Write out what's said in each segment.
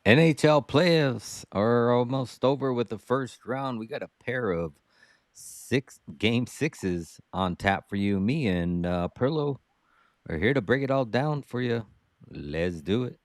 NHL playoffs are almost over with the first round. We got a pair of game sixes on tap for you. Me and Perlo are here to break it all down for you. Let's do it.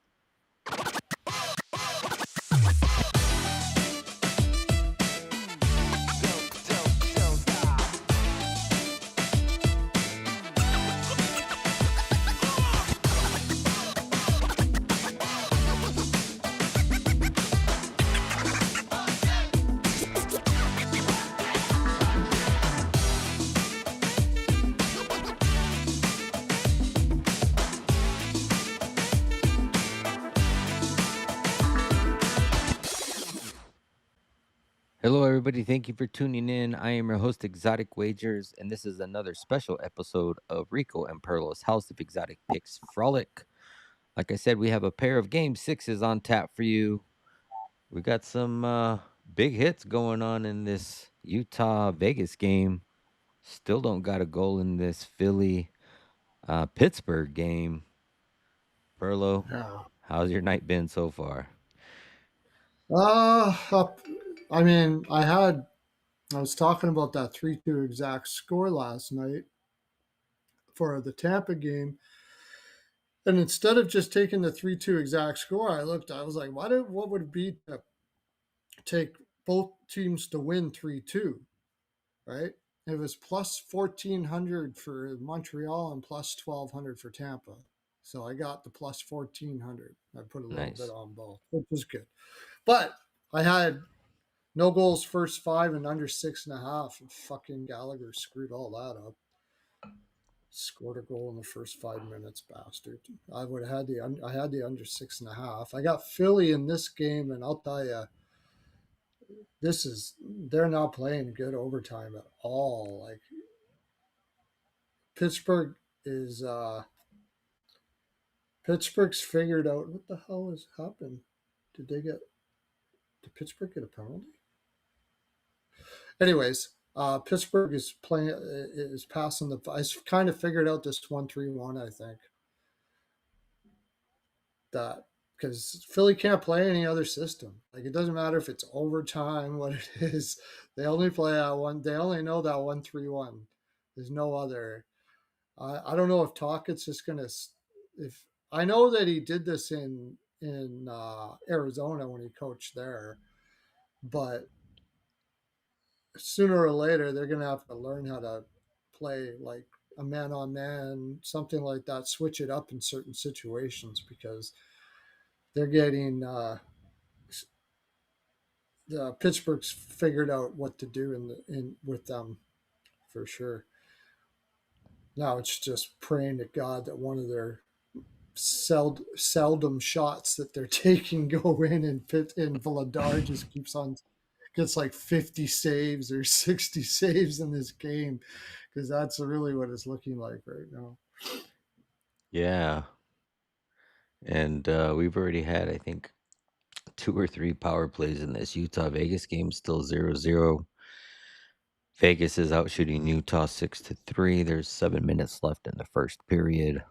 Hello, everybody. Thank you for tuning in. I am your host, Exotic Wagers, and this is another special episode of Rico and Pearlo's House of Exotic Picks Frolic. Like I said, we have a pair of game sixes on tap for you. We got some big hits going on in this Utah Vegas game. Still don't got a goal in this Philly Pittsburgh game. Perlo, Yeah. how's your night been so far? Uh, up, I mean, I was talking about that 3-2 exact score last night for the Tampa game. And instead of just taking the 3-2 exact score, I was like, what would it be to take both teams to win 3-2, right? It was plus 1,400 for Montreal and plus 1,200 for Tampa. So I got the plus 1,400. I put a little bit Nice. on both, which was good. But I had no goals first five and under 6.5. And fucking Gallagher screwed all that up. Scored a goal in the first 5 minutes, bastard. I would have had I had the under 6.5. I got Philly in this game, and I'll tell you, they're not playing good overtime at all. Like Pittsburgh is Pittsburgh's figured out what the hell has happened. Did Pittsburgh get a penalty? Anyways, Pittsburgh is passing the. I kind of figured out this 1-3-1. I think that because Philly can't play any other system. Like it doesn't matter if it's overtime, what it is. They only play that one. They only know that 1-3-1. There's no other. I don't know if Talkett's just gonna. If I know that he did this in Arizona when he coached there, but sooner or later they're going to have to learn how to play like a man on man, something like that, switch it up in certain situations because they're getting the Pittsburgh's figured out what to do in with them for sure. Now it's just praying to God that one of their seldom shots that they're taking go in, and Vladar just keeps on gets like 50 saves or 60 saves in this game because that's really what it's looking like right now. Yeah. And we've already had, I think, two or three power plays in this Utah Vegas game, still 0-0. Vegas is out shooting Utah 6-3. There's 7 minutes left in the first period.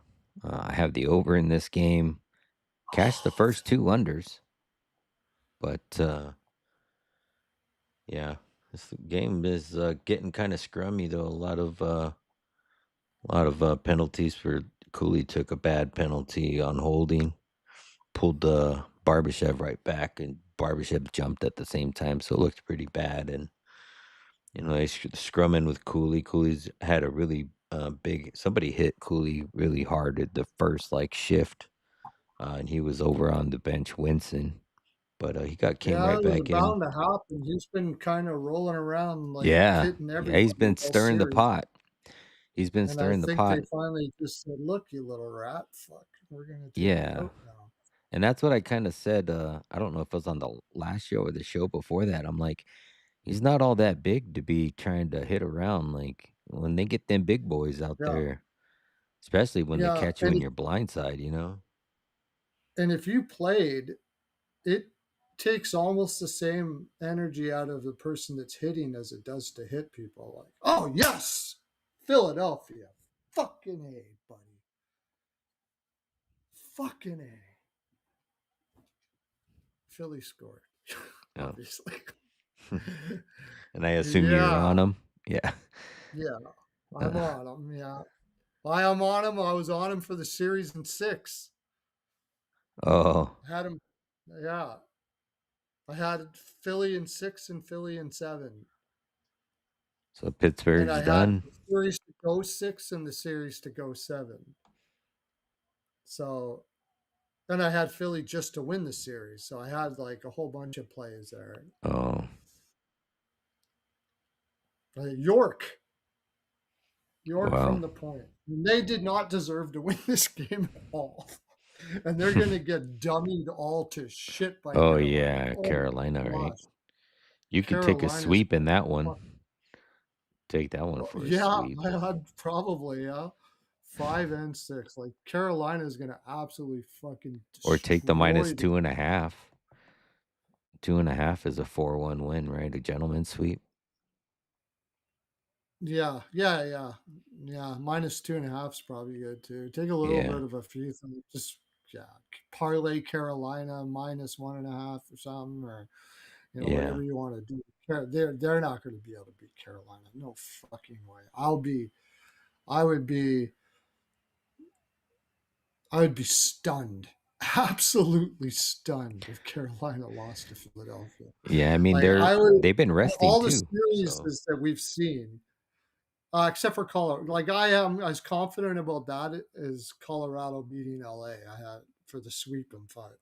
I have the over in this game. Cashed the first two unders, but yeah, this game is getting kind of scrummy though. A lot of penalties for Cooley. Took a bad penalty on holding, pulled Barbashev right back, and Barbashev jumped at the same time, so it looked pretty bad. And they scrumming with Cooley. Cooley's had a really big. Somebody hit Cooley really hard at the first shift, and he was over on the bench wincing, but he came Yeah, right it was back in. bound to happen. He's been kind of rolling around like Yeah, hitting yeah, he's everybody been all stirring the series. pot. He's been And I stirring the think they pot. finally just said, "Look, you little rat, fuck, we're gonna take you Yeah, out now." and that's what I kind of said. I don't know if it was on the last show or the show before that. I'm like, he's not all that big to be trying to hit around. Like when they get them big boys out Yeah, there, especially when they yeah, catch you in your blind side. and if you played, it takes almost the same energy out of the person that's hitting as it does to hit people. Like, oh yes, Philadelphia, fucking a, buddy, fucking a. Philly scored, Oh. obviously. And I assume you're Yeah, on them. Yeah. yeah, I'm Uh, on him. Yeah, I am on him. I was on him for the series in six. oh, I had him. Yeah, I had Philly in six and Philly in seven, so and Pittsburgh's I had done. the series to go six and the series to go seven. So then I had Philly just to win the series. So I had like a whole bunch of plays there. Oh, York, York wow. from the point. They did not deserve to win this game at all. And they're going to get dummied all to shit by Oh Carolina. yeah, Oh Carolina, my right? gosh. You could take a Carolina's sweep in going to that one. fuck. Take that one for a Yeah, sweep. I had probably, yeah. 5 and 6. Like Carolina is going to absolutely fucking Or take the minus destroy the. 2.5. 2.5 is a 4-1 win, right? A gentleman's sweep. Yeah, yeah, yeah, yeah. Minus 2.5 is probably good too. Take a little Yeah. bit of a few things. Just yeah, parlay Carolina minus 1.5 or something, or Yeah. whatever you want to do. They're not going to be able to beat Carolina. No fucking way. I would be I would be stunned, absolutely stunned if Carolina lost to Philadelphia. Yeah, I mean Like I would they've been resting all the too. series So, that we've seen. Except for Colorado. Like I am as confident about that as Colorado beating LA. I had for the sweep and fight.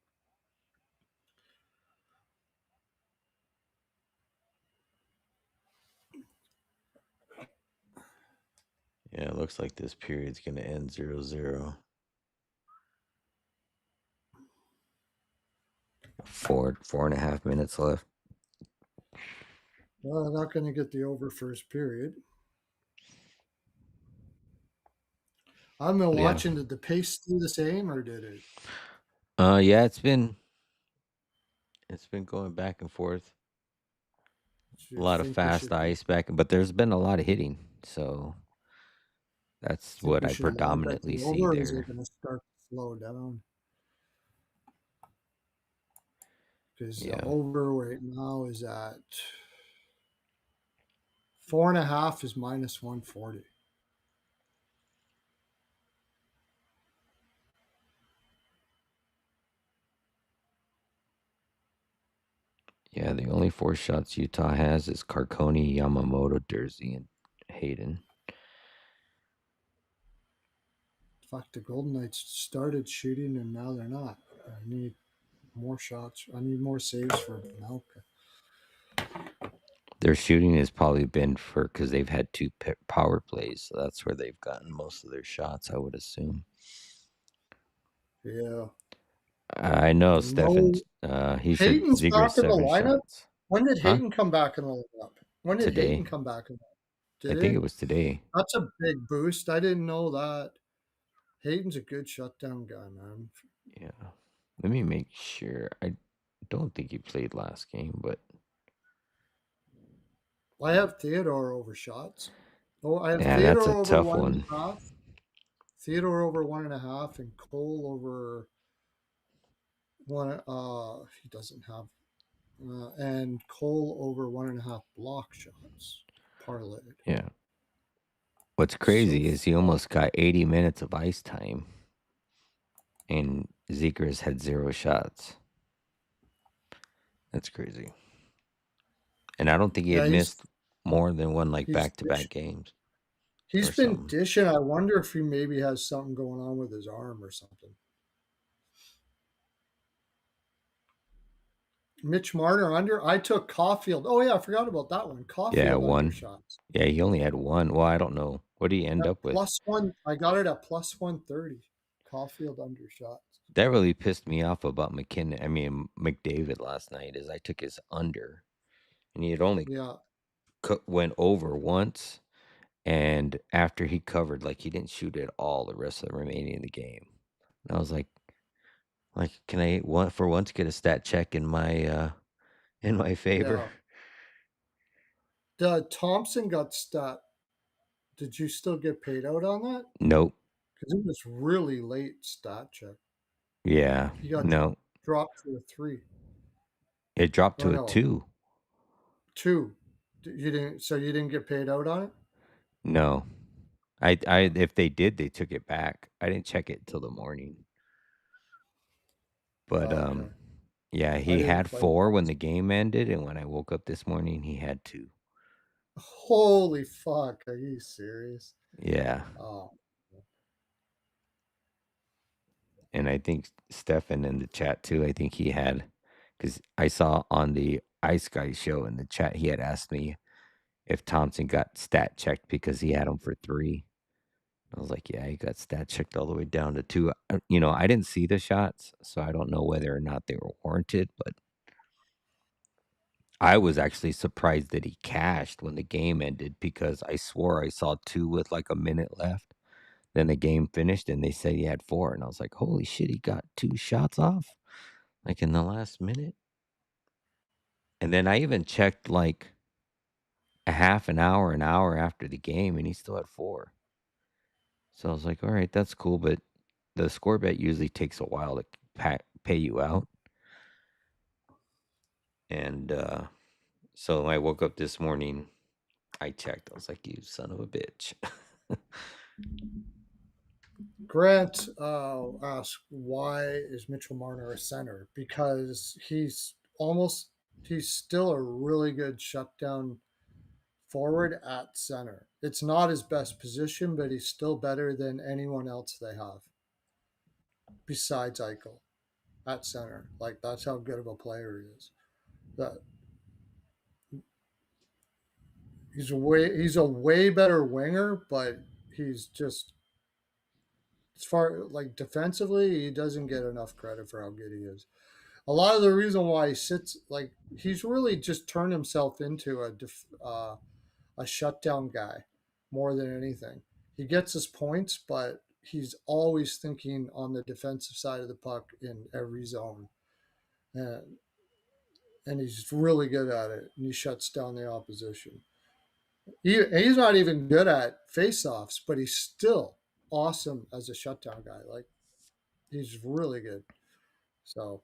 yeah, it looks like this period's going to end 0-0. 4.5 minutes left. Well, they're not going to get the over first period. I've been Yeah. watching. Did the pace stay the same or did it? Yeah, it's been going back and forth. Do A you lot of think we fast should ice back, but there's been a lot of hitting. So that's think what we I should now bet predominantly the see over, or is there. it going to start to slow down? Because the Yeah. over right now is at 4.5 is minus 140. Yeah, the only four shots Utah has is Carconi, Yamamoto, Dersey, and Hayden. Fuck, the Golden Knights started shooting and now they're not. I need more shots. I need more saves for Malka. Their shooting has probably been for because they've had two power plays, so that's where they've gotten most of their shots, I would assume. Yeah. I know Stefan. No, He said Hayton's Ziegler back in the 7 shots. lineup. When did Huh? Hayton come back in the lineup? When did Today? Hayton come back in the lineup? I Did think he? it was today. That's a big boost. I didn't know that. Hayton's a good shutdown guy, man. Yeah. Let me make sure. I don't think he played last game, but I have Theodore over shots. Oh, I have yeah, that's a Theodore over tough one and one. a half. Theodore over 1.5, and Cole over one. He doesn't have, and Cole over 1.5 block shots parlayed. Yeah. What's So crazy is he almost got 80 minutes of ice time, and Zegers had 0 shots. That's crazy. And I don't think he yeah, had missed more than one like he's back to back games he's or been something. dishing. I wonder if he maybe has something going on with his arm or something. Mitch Marner under. I took Caulfield. Oh yeah, I forgot about that one. Yeah, Caulfield under one. shots. Yeah, he only had one. Well, I don't know. What did he end At up with? +1. I got it at +130. Caulfield under shots. That really pissed me off about McDavid last night is I took his under and he had only Yeah, went over once. And after he covered, like he didn't shoot at all the rest of the remaining of the game. And I was like, can I for once get a stat check in my favor? yeah. Thompson got stat. Did you still get paid out on that? Nope. Because it was really late stat check. Yeah. He got No. dropped to a 3. It dropped Or to a no, 2. 2. You didn't, so you didn't get paid out on it? No. I Oh, if they did, they took it back. I didn't check it till the morning. But, okay. yeah, I he didn't had quite 4 when notice. the game ended, and when I woke up this morning, he had 2. Holy fuck, are you serious? Yeah, Oh, and I think Stefan in the chat too, I think he had, because I saw on the Ice Guy show in the chat, he had asked me if Thompson got stat checked because he had him for 3. I was like, "Yeah, he got stat checked all the way down to 2." I didn't see the shots, so I don't know whether or not they were warranted, but I was actually surprised that he cashed when the game ended because I swore I saw 2 with, like, a minute left. Then the game finished, and they said he had 4, and I was like, "Holy shit, he got 2 shots off, like, in the last minute?" And then I even checked, like, a half an hour after the game, and he still had 4. So I was like, "Alright, that's cool," but the score bet usually takes a while to pay you out, and, so when I woke up this morning, I checked. I was like, "You son of a bitch." Grant asked, why is Mitchell Marner a center? Because he's still a really good shutdown forward at center. It's not his best position, but he's still better than anyone else they have besides Eichel at center. Like, that's how good of a player he is. That he's a way better winger, but he's just, as far like defensively, he doesn't get enough credit for how good he is. A lot of the reason why he sits, like, he's really just turned himself into a shutdown guy more than anything. He gets his points, but he's always thinking on the defensive side of the puck in every zone, and he's really good at it. And he shuts down the opposition. He's not even good at faceoffs, but he's still awesome as a shutdown guy. Like, he's really good. So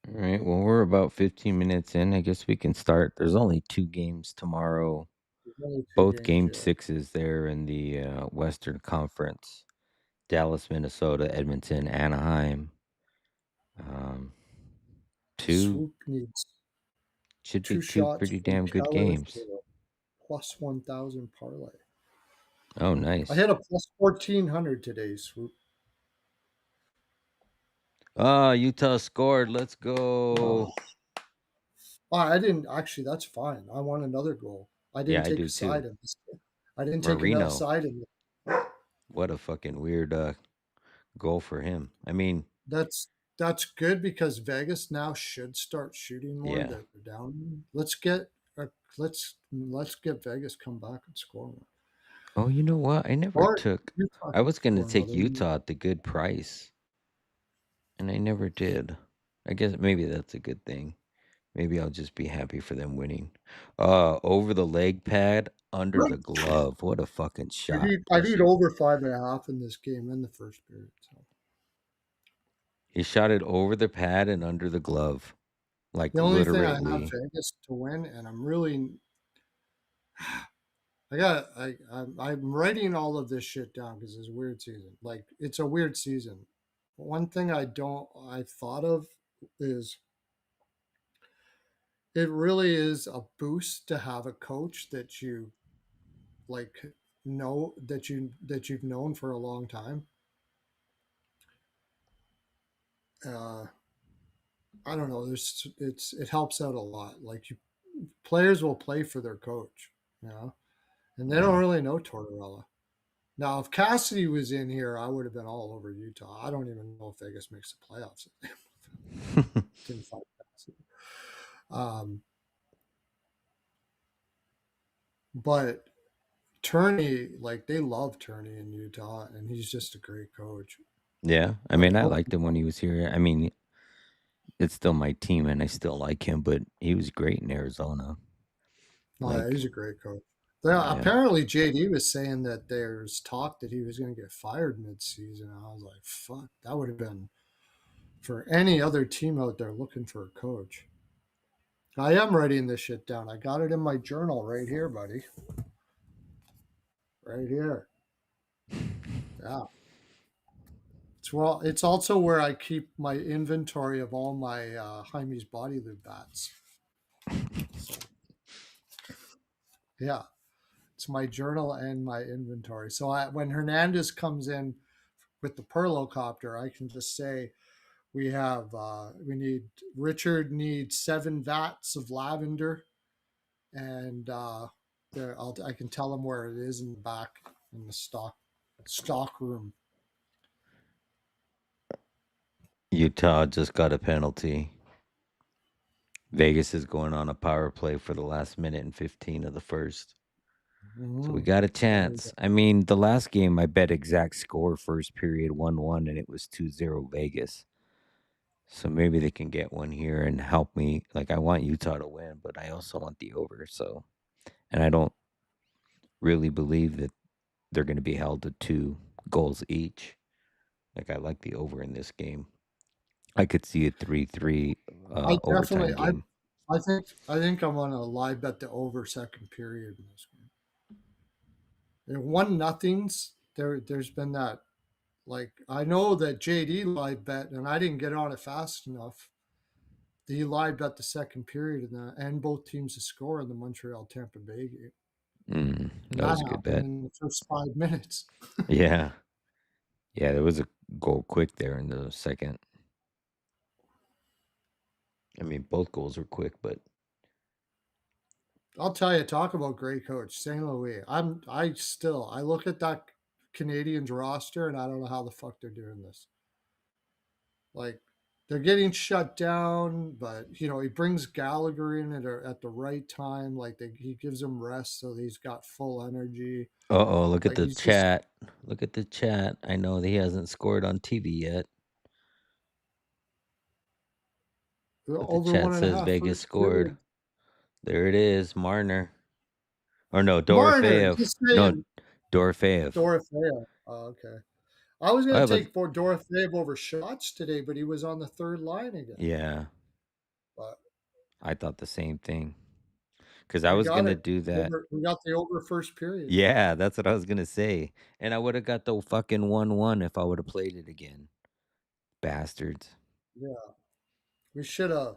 Alright, well, we're about 15 minutes in. I guess we can start. There's only 2 games tomorrow. there's only two Both games game yet. 6s there in the, Western Conference. Dallas, Minnesota, Edmonton, Anaheim. Um, 2 Swoop needs should be two 2 shots pretty from damn good Keller games. for a plus 1,000 parlay. Oh, I nice. hit a plus 1,400 today, Swoop. Ah, Utah scored. Let's Oh, go. I didn't actually. That's fine. I want another goal. I Yeah, didn't I take do a side too. in this. I didn't take a Marino. side in this. What a fucking weird, goal for him. I mean, That's good because Vegas now should start shooting more. yeah. They're down. Let's get Vegas come back and score more. Oh, you know what? Or Utah I can was gonna score take another one. Utah at the good price, and I never did. I guess maybe that's a good thing. Maybe I'll just be happy for them winning. Over the leg pad, under the glove. What a fucking shot. I need over 5.5 in this game in the first period. So He shot it over the pad and under the glove. Like the only thing I have literally. Vegas to win, and I'm really I got I'm writing all of this shit down because it's a weird season. Like, it's a weird season. One thing I thought of is it really is a boost to have a coach that you like know that you've known for a long time. Uh, I don't know. It helps out a lot. Like, players will play for their coach, you know, and they don't Yeah. really know Tortorella. Now, if Cassidy was in here, I would have been all over Utah. I don't even know if Vegas makes the playoffs. Didn't find Cassidy. Um, but Turney, like, they love Turney in Utah, and he's just a great coach. Yeah. I But mean, I I hope liked him when he was here. I mean, it's still my team and I still like him, but he was great in Arizona. no, yeah, Like, he's a great coach. Yeah. Apparently, JD was saying that there's talk that he was going to get fired mid-season. I was like, "Fuck, that would have been for any other team out there looking for a coach." I am writing this shit down. I got it in my journal right here, buddy. Right here. Yeah. It's also where I keep my inventory of all my Hymes body lube bats. So yeah, it's my journal and my inventory. So when Hernandez comes in with the Pearlo copter, I can just say we need Richard needs 7 vats of lavender, and I can tell him where it is in the back in the stock room. Utah just got a penalty. Vegas is going on a power play for the last minute and 15 of the first. So we Mm-hmm. got a There you go. chance. I mean, the last game I bet exact score first period 1-1 and it was 2-0 Vegas. So maybe they can get one here and help me. Like I want Utah to win, but I also want the over. So and I don't really believe that they're going to be held to 2 goals each. Like I like the over in this game. I could see a 3-3 I overtime definitely game. I think I'm gonna live bet the over second period in this game. And 1-0s. There's been that, like, I know that JD live bet and I didn't get on it fast enough. He live bet the second period and both teams to score in the Montreal Tampa Bay game. And That that was a good happened bet. in the first 5 minutes. Yeah. Yeah, there was a goal quick there in the second. I mean, both goals were quick, but I'll tell you, talk about great coach, St. Louis. I look at that Canadians roster and I don't know how the fuck they're doing this. Like, they're getting shut down, but he brings Gallagher in at the right time. Like, he gives him rest, so he's got full energy. uh-oh, look at Like, the he's just chat. Look at the chat. I know that he hasn't scored on TV yet, but the over chat one and a says half Vegas first scored. period. There it is, Marner. Or no, Marner, Dorofeev. just No, saying. Dorofeev. Dorofeo. Oh, okay. I was going I to was take for Dorofeev over shots today, but he was on the third line again. yeah, But I thought the same thing. Cause I we was got gonna it. do that. Over. We got the over first period. Yeah, that's what I was gonna say. And I would have got the fucking 1-1 if I would have played it again. Bastards. Yeah, we should have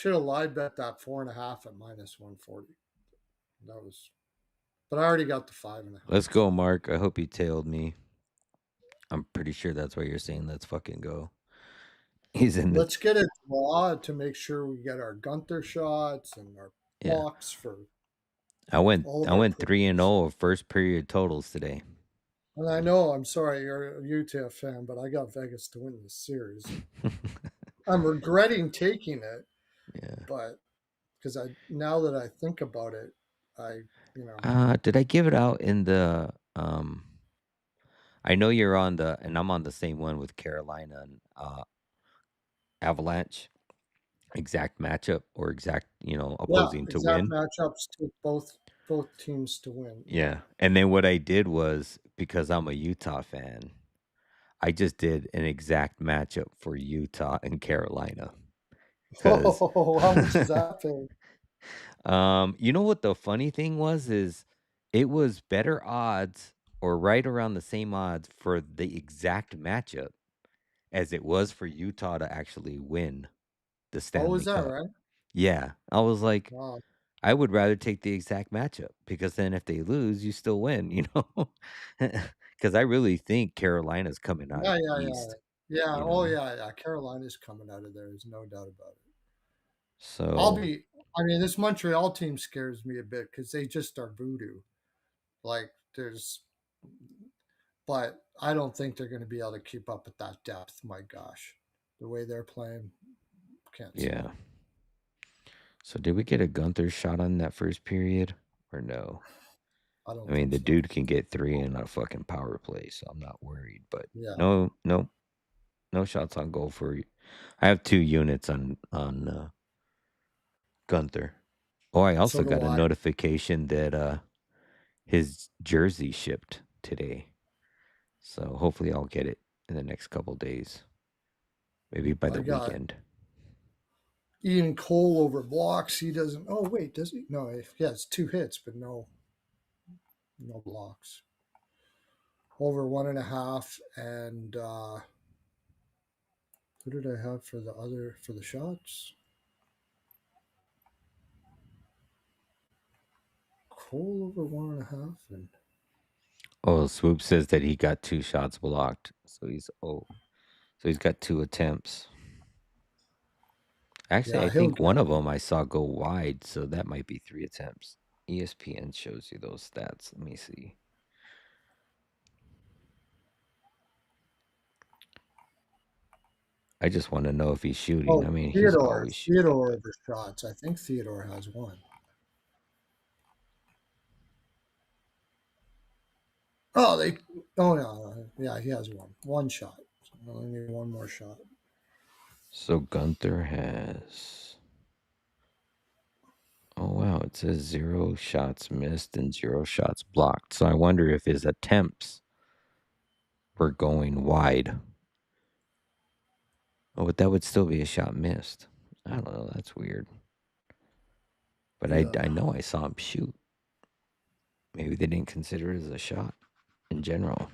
live bet that 4.5 at -140. That was, but I already got the 5.5. Let's go, So Mark. I hope he tailed me. I'm pretty sure that's why you're saying let's fucking go. He's in the let's get a draw to make sure we get our Gunther shots and our yeah. blocks for I went all of I our went 3 and players. 0 of first period totals today. And I know, I'm sorry, you're a UTF fan, but I got Vegas to win this series. I'm regretting taking it, Yeah. but because I now that I think about it, I you know Did I give it out in the I know you're on the and I'm on the same one with Carolina and Avalanche exact matchup or exact, yeah, opposing to exact win. matchups to both teams to win. Yeah. Yeah. And then what I did was because I'm a Utah fan, I just did an exact matchup for Utah and Carolina. Cause Oh, how much is that paying? you know what the funny thing was is it was better odds or right around the same odds for the exact matchup as it was for Utah to actually win the Oh, Stanley is that Cup. right? Yeah. I was like, Wow. I would rather take the exact matchup because then if they lose, you still win, you know? Because I really think Carolina's coming out of Yeah, the yeah, yeah. East, Yeah, you oh, know? yeah, yeah, Carolina's coming out of there, there's no doubt about it. I'll So, be I mean, this Montreal team scares me a bit because they just are voodoo. Like, there's but I don't think they're gonna be able to keep up with that depth, my gosh. The way they're playing, can't see yeah. it. So, did we get a Gunther shot on that first period or no? I I don't mean, think the so. dude can get 3 in a fucking power play, so I'm not worried, but Yeah. no, no, no shots on goal for I have 2 units on Gunther. Oh, I So also do got a I. notification that his jersey shipped today. So hopefully I'll get it in the next couple days, maybe by I the got weekend. Ian Cole over blocks. He doesn't. Oh wait, does he? No, he has 2 hits, but no blocks. Over 1.5, and who did I have for the shots? Cole over 1.5, and Oh, Swoop says that he got 2 shots blocked. So he's got 2 attempts. Actually, yeah, I he'll think get one it. of them I saw go wide, so that might be 3 attempts. ESPN shows you those stats. Let me see. I just want to know if he's shooting. I Oh, mean, he's Theodore. always shooting, Theodore but over shots. I think Theodore has one. Oh, they. Oh no, yeah, he has one. One shot. So I only need one more shot. so Gunther has. Oh wow, it says 0 shots missed and 0 shots blocked. So I wonder if his attempts were going wide. Oh, but that would still be a shot missed. I don't know. That's weird. But I Yeah. know I saw him shoot. Maybe they didn't consider it as a shot in general.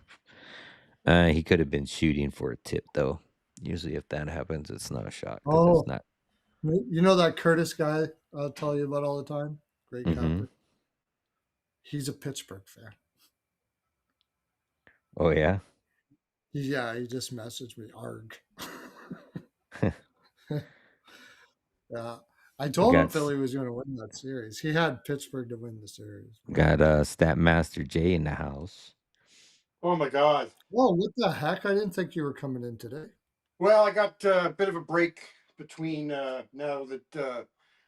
He could have been shooting for a tip though. Usually, if that happens, it's not a shot because it's Oh, not. you know that Curtis guy I'll tell you about all the time? Great Mm-hmm. capper. He's a Pittsburgh fan. Oh yeah. Yeah, he just messaged me. Arg. Yeah. I we told got him Philly was going to win that series. He had Pittsburgh to win the series. got Stat Master J in the house. Oh my God. Whoa, what the heck? I didn't think you were coming in today. Well, I got a bit of a break between now that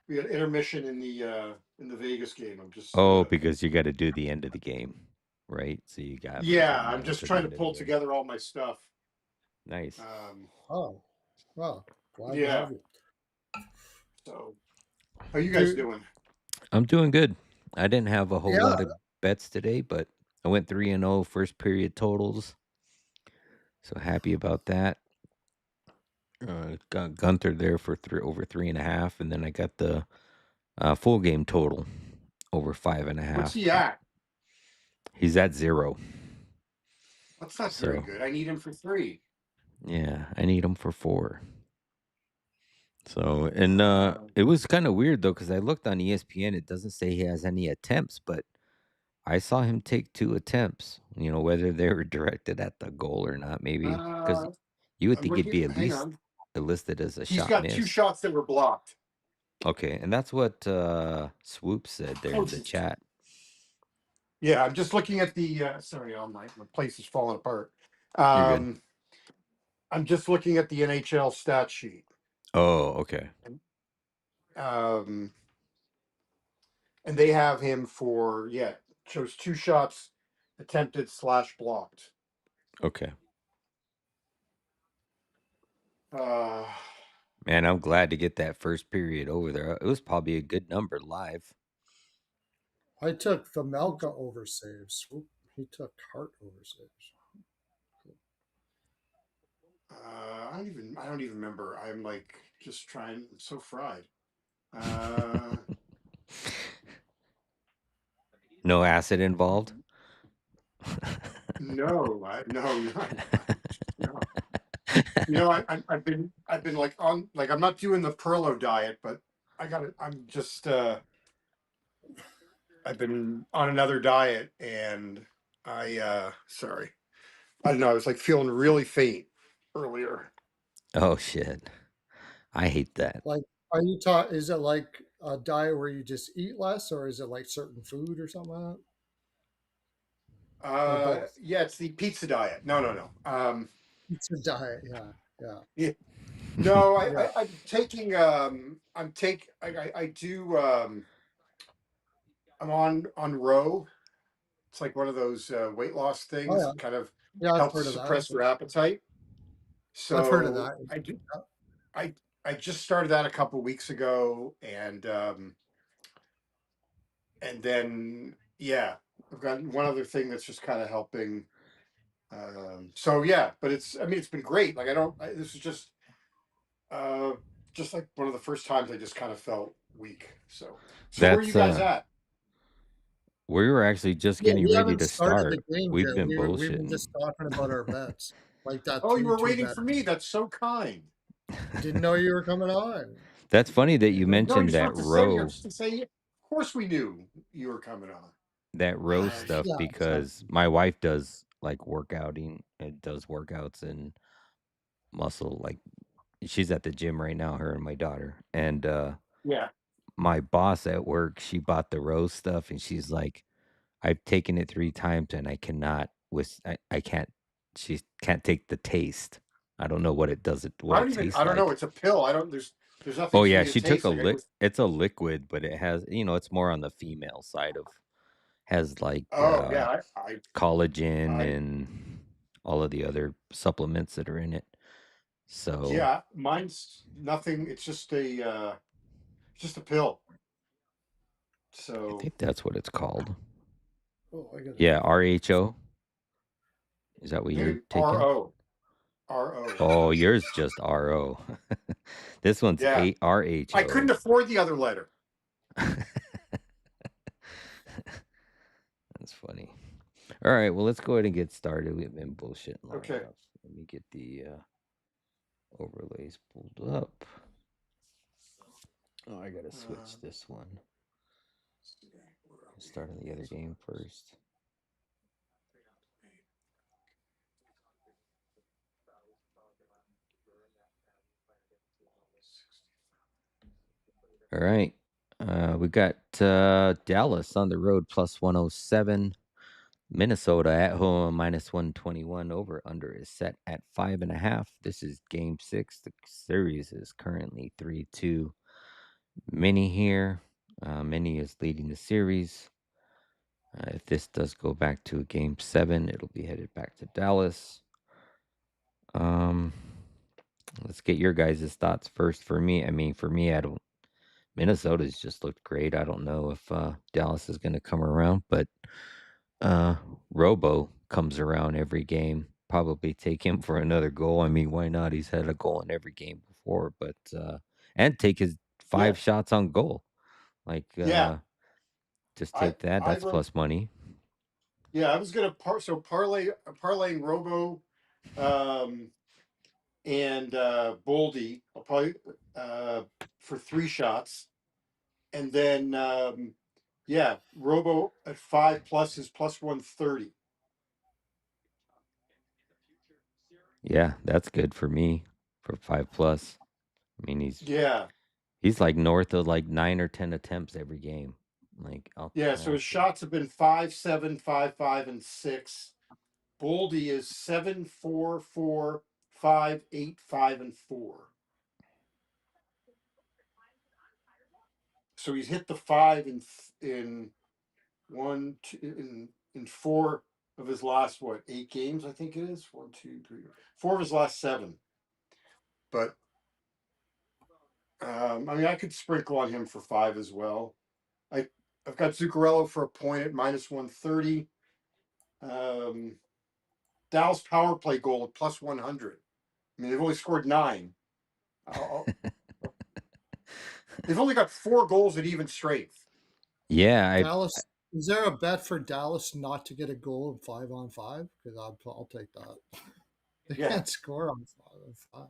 we had intermission in the Vegas game. I'm just Oh, because you got to do the end of the game, right? So you got yeah, from I'm now just to the trying to end of the pull game. together all my stuff. Nice. Um, Oh, well, glad to yeah. have you. So, how you guys Do doing? I'm doing good. I didn't have a whole yeah. lot of bets today, but I went 3-0 first period totals. So happy about that. Got Gunther there for over 3.5, and then I got the full game total over five and a What's half. he at? He's at 0. That's not very So good. I need him for 3. yeah, I need him for 4. So and Uh, it was kind of weird though because I looked on ESPN. It doesn't say he has any attempts, but I saw him take 2 attempts. Whether they were directed at the goal or not, maybe because uh, you would I'm think it'd looking. be at Hang least on. listed as a He's shot got 2 missed. shots that were blocked. Okay, and that's what Swoop said there Oh, in the chat. yeah, I'm just looking at the. Sorry, all my place is falling apart. You're good. Um, I'm just looking at the NHL stat sheet. Oh, okay. Um, and they have him for shows 2 shots attempted slash blocked. Okay. Uh, Man, I'm glad to get that first period over there. It was probably a good number live. I took the Melka over saves. He took Hart over saves. I don't even remember. I'm like just trying. I'm so fried. Uh, No acid involved. no, no, no. I've been like on like I'm not doing the Perlo diet, but I got it. I'm just I've been on another diet, and I sorry. I don't know. I was like feeling really faint earlier. Oh shit. I hate that. Like, are you taught? Is it like a diet where you just eat less, or is it like certain food or something like that, or both? Yeah, it's the pizza diet. No, no, no. It's a diet. Yeah, yeah, Yeah, no, yeah. I'm taking I do I'm on row. It's like one of those weight loss Oh things yeah, that kind of yeah. I've helps heard of that. suppress your appetite. I've heard of So that. I do Yeah. I just started that a couple weeks ago, and and then I've got one other thing that's just kind of helping. So yeah, but it's been great. Like this is uh, just like one of the first times I just kind of felt weak. So where are you That's guys at? we were actually just Yeah, getting we ready haven't to started the start. game We've yet. been We've been bullshitting. just talking about our bets, like that Oh, you were 3-2 waiting bet. for me. That's so kind. Didn't know you were coming on. That's funny that you No, you're mentioned supposed to sit here just to say. Of course, we knew you were coming on. that row stuff Yeah, so because my wife does like workouting and does workouts and muscle like she's at the gym right now, her and my daughter. And Yeah. my boss at work, she bought the row stuff and she's like, I've taken it 3 times and I can't she can't take the taste. I don't know what it tastes I don't know. like. It's a pill. I don't. There's nothing Oh for yeah, me to she took taste. a Like it lick. was. It's a liquid, but it has, it's more on the female side of has like Oh yeah. collagen I and all of the other supplements that are in it. So yeah. Mine's nothing. It's just a pill. I So think that's what it's called. oh, I gotta Yeah, drink. RHO. Is that what you're maybe taking? RO. Oh, yours just RO. This one's Yeah. I couldn't RHO. afford the other letter. That's funny. All right, well, let's go ahead and get started. We've been bullshitting long Okay. enough. Let me get the overlays pulled up. Oh, I gotta switch this one. Start on the other game first. All right. We got Dallas on the road plus 107. Minnesota at home minus 121. Over under is set at 5.5. This is game 6. The series is currently 3-2. Mini here. Mini is leading the series. If this does go back to a game 7, it'll be headed back to Dallas. Um, let's get your guys' thoughts first. For me, I don't. Minnesota's just looked great. I don't know if Dallas is going to come around, but Robo comes around every game. Probably take him for another goal. I mean, why not? He's had a goal in every game before, but and take his Yeah. 5 shots on goal. Like, Yeah. just I take that. I That's wrote. plus money. Yeah. I was gonna parlaying Robo, um, and Boldy. I'll probably uh for 3 shots, and then Robo at 5 plus is plus 130. Yeah, that's good for me for 5 plus. I mean, Yeah. he's like north of like 9 or 10 attempts every game. Like, Yeah. So I'll his take. shots have been 5, 7, 5, 5, and 6. Boldy is 7, 4, 4, 5, 8, 5, and 4. So he's hit the 5 in one, two, in 4 of his last 8 games. I think it is 1, 2, 3, 4 of his last 7. But I could sprinkle on him for 5 as well. I've got Zuccarello for a point at minus 130. Um, Dallas power play goal at plus 100. I mean, they've only scored 9. I'll, they've only got 4 goals at even strength. Yeah, Dallas, is there a bet for Dallas not to get a goal in 5-on-5? Because I'll take that. They Yeah. can't score on 5-on-5.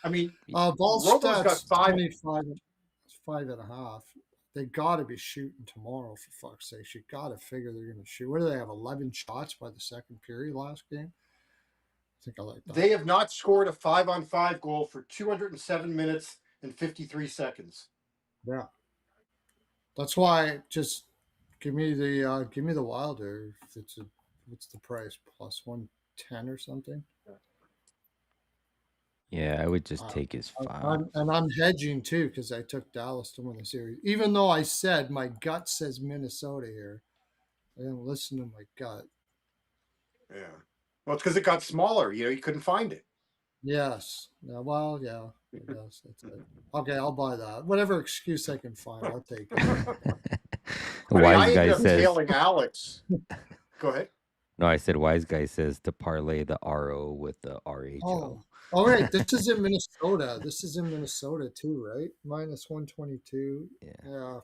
I mean, Ball Robo's got stats 5. 25, 5.5. They got to be shooting tomorrow, for fuck's sake. You got to figure they're going to shoot. What do they have? 11 shots by the second period last game? I think I like that. They have not scored a 5-on-5 goal for 207 minutes and 53 seconds. Yeah. That's why just give me the Wilder. If it's what's the price? Plus 110 or something. yeah, I would just take his 5. I'm hedging too because I took Dallas to win the series. Even though I said my gut says Minnesota here, I didn't listen to my gut. Yeah. Well, it's because it got smaller. You couldn't find it. Yes. Yeah, well, yeah. I guess that's it. Okay, I'll buy that. Whatever excuse I can find, I'll take it. I mean, Wise I guy ended up says, tailing Alex. Go ahead. no, I said wise guy says to parlay the RO with the RHO. Oh, all right. This is in Minnesota. This is in Minnesota too, right? Minus 122. Yeah. Yeah.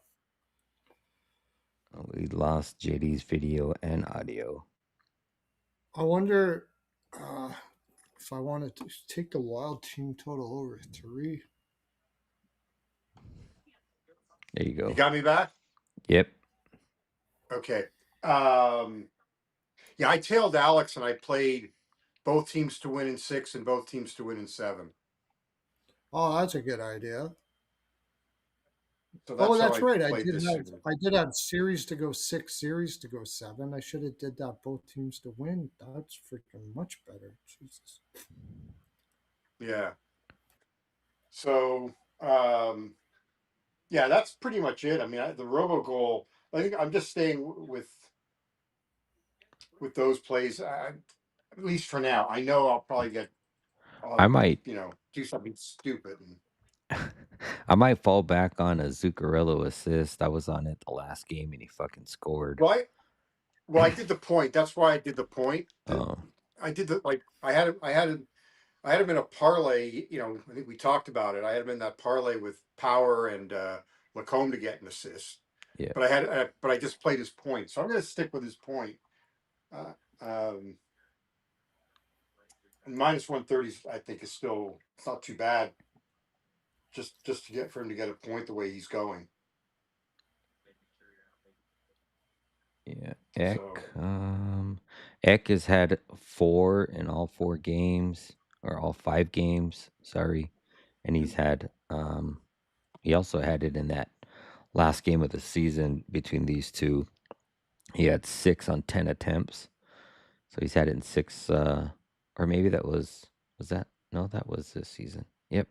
We lost JD's video and audio. I wonder if I wanted to take the wild team total over 3. There you You go. got me back? Yep. Okay. Yeah, I tailed Alex and I played both teams to win in 6 and both teams to win in 7. Oh, that's a good idea. So Oh, that's how that's I right. played this series. I did have series to go 6, series to go 7. I should have did that both teams to win. That's freaking much better. Jesus. Yeah. So, yeah, that's pretty much it. I mean, the robo goal, I think I'm just staying with those plays, at least for now. I know I'll probably I I'll, might do something stupid. I might fall back on a Zuccarello assist. I was on it the last game and he fucking scored. Well, I did the point. That's why I did the point. Oh, I did the like. I had him in a parlay. I think we talked about it. I had him in that parlay with Power and Lacombe to get an assist. yeah. But I just played his point, so I'm going to stick with his point. Uh, um, and minus 130, I think, is still, it's not too bad. Just to get for him to get a point the way he's going. Yeah. Eck. So Eck has had 4 in all 4 games, or all 5 games, sorry. And he also had it in that last game of the season between these two. He had 6 on 10 attempts. So he's had it in 6 or maybe was that, no, that was this season. Yep.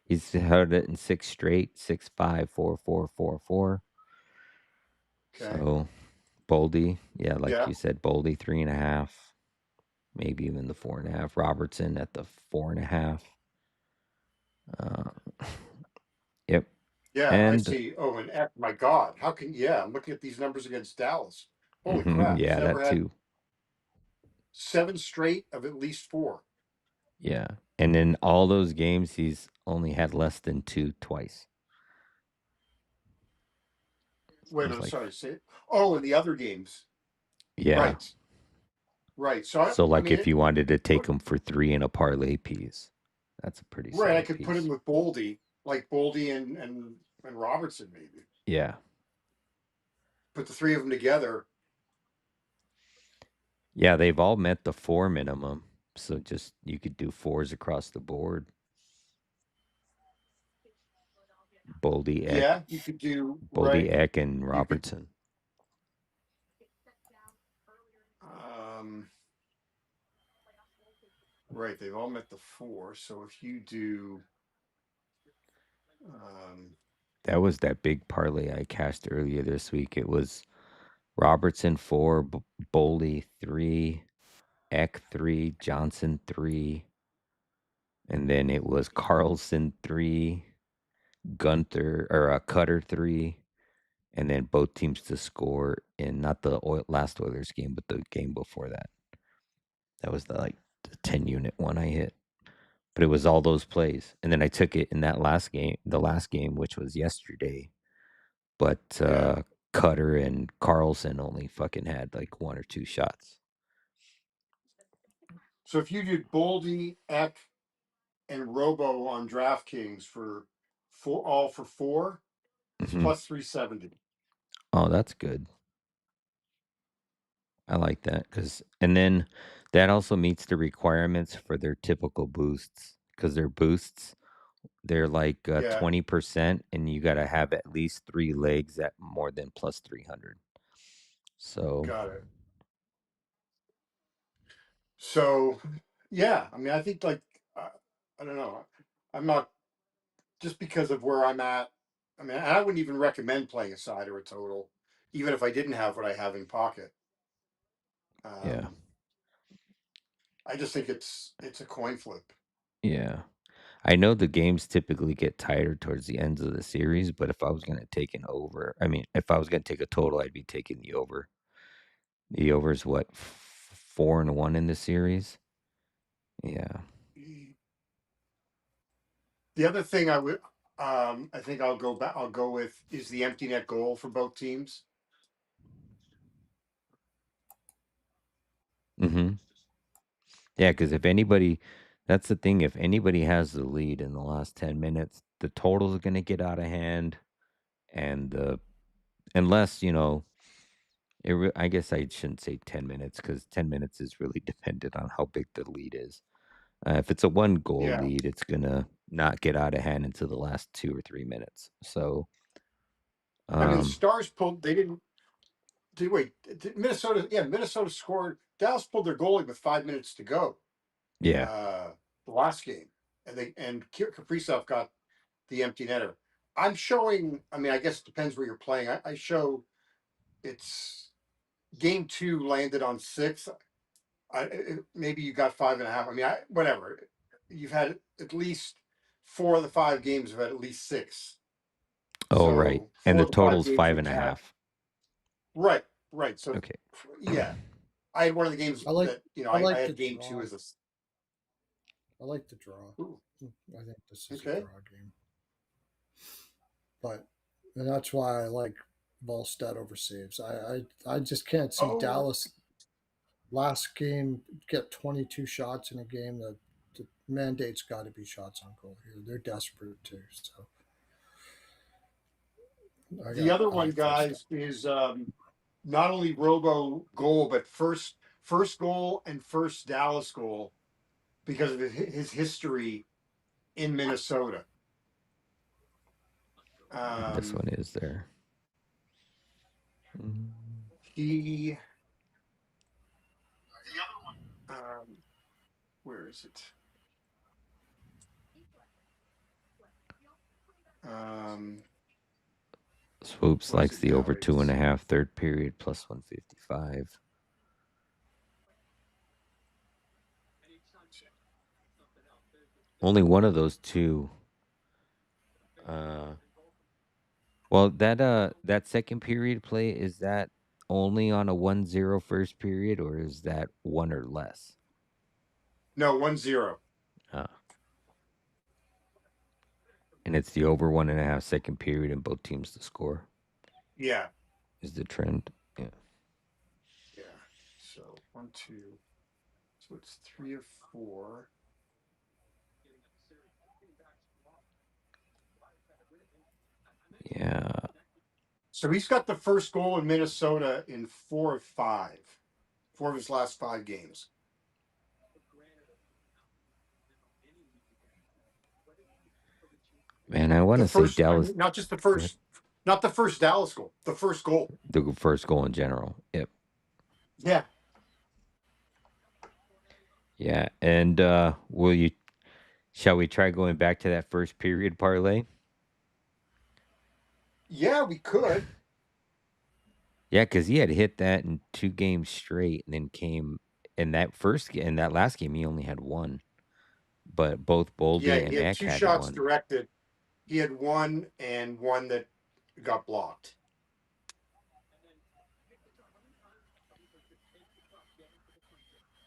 He's had it in 6 straight, 6, 5, 4, 4, 4, 4. okay, So Boldy, yeah, like yeah, you said, Boldy 3.5, maybe even the 4.5. Robertson at the 4.5. Uh, yep. yeah. I And see. Oh, and my God, how can yeah? I'm looking at these numbers against Dallas. Holy crap! He's yeah, never that had too. 7 straight of at least 4. Yeah. And in all those games, he's only had less than 2 twice. Wait a There's minute, like, sorry. Say, oh, in the other games, yeah. right, right. So So I like mean, if you wanted to take him for 3 in a parlay piece, that's a pretty right. I solid could put him piece. with Boldy, like Boldy and Robertson, maybe Yeah. put the 3 of them together. Yeah, they've all met the 4 minimum. So just you could do 4s across the board. Boldy, Eck, Yeah, you could do Boldy, right. Eck, and You could. Robertson. Um, right. They've all met the 4. So if you do, um, That was that big parlay I cashed earlier this week. It was Robertson 4, Boldy 3, Eck 3, Johnson 3, and then it was Carlson 3, Gunther or Cutter 3, and then both teams to score in not the last Oilers game, but the game before that. That was the 10 unit one I hit. But it was all those plays. And then I took it in that last game, the last game, which was yesterday. But yeah. Cutter and Carlson only fucking had like 1 or 2 shots. So if you did Boldy, Eck, and Robo on DraftKings for 4, it's Hmm. plus 370. Oh, that's good. I like that and then that also meets the requirements for their typical boosts because their boosts they're like Yeah, 20% and you got to have at least 3 legs at more than plus 300. So, got it. So, yeah, I mean, I think uh, I don't know. I'm not just because of where I'm at. I mean, I wouldn't even recommend playing a side or a total, even if I didn't have what I have in pocket. yeah. Um, I just think it's a coin flip. Yeah. I know the games typically get tighter towards the ends of the series, but if I was gonna take an over, I mean, if I was gonna take a total, I'd be taking the over. The over is what 4-1 in the series. Yeah. The other thing I think I'll go back. I'll go with is the empty net goal for both teams. Mm-hmm. Yeah, because if anybody, that's the thing. If anybody has the lead in the last 10 minutes, the total's are gonna get out of hand, and unless I guess I shouldn't say 10 minutes because 10 minutes is really dependent on how big the lead is. If it's a one goal Yeah, lead, it's gonna not get out of hand until the last 2 or 3 minutes. So, I mean the um, Stars pulled. They didn't. Wait, Minnesota. Yeah, Minnesota scored. Dallas pulled their goalie with 5 minutes to go. yeah. Uh, the last game, and Kaprizov got the empty netter. I'm showing. I mean, I guess it depends where you're playing. I show it's game two landed on 6. Maybe you got 5.5. I mean, whatever. You've had at least 4 of the 5 games have had at least 6. Oh, right. So And four the of the five total's games five you've and a had. half. Right, right. So Okay. yeah, I had one of the games I like that I I like the had game two draw. as a. I like the draw. Ooh, I think this is a okay. draw game, but and that's why I like Volstead over saves. I just can't see Oh, Dallas last game get 22 shots in a game. The mandate's got to be shots on goal here. They're desperate too. So the other I one, like Volstead. guys, is not only Robo goal, but first goal and first Dallas goal because of his history in Minnesota. This Um, one is there. Mm. he um, where is it? Um, Swoops was likes it the now? over two and It's a half third period plus 155. Only one of those two. Uh, well, that second period play, is that only on a 1-0 first period, or is that one or less? no 1-0. Uh, and it's the over 1.5 second period and both teams to score Yeah, is the trend. Yeah. yeah. So 1-2. So it's 3 of 4. Yeah. So he's got the first goal in Minnesota in 4 of 5. 4 of his last 5 games. Man, I want The to say first, I Dallas. mean, not just the Go ahead. first, not the first Dallas goal, the first goal. The first goal in general. Yep. Yeah, Yeah. And shall we try going back to that first period parlay? yeah, we could. Yeah, because he had hit that in 2 games straight, and then came in that last game he only had one, but both Yeah, Boldy he and had Eck two had shots one. directed. He had one and one that got blocked.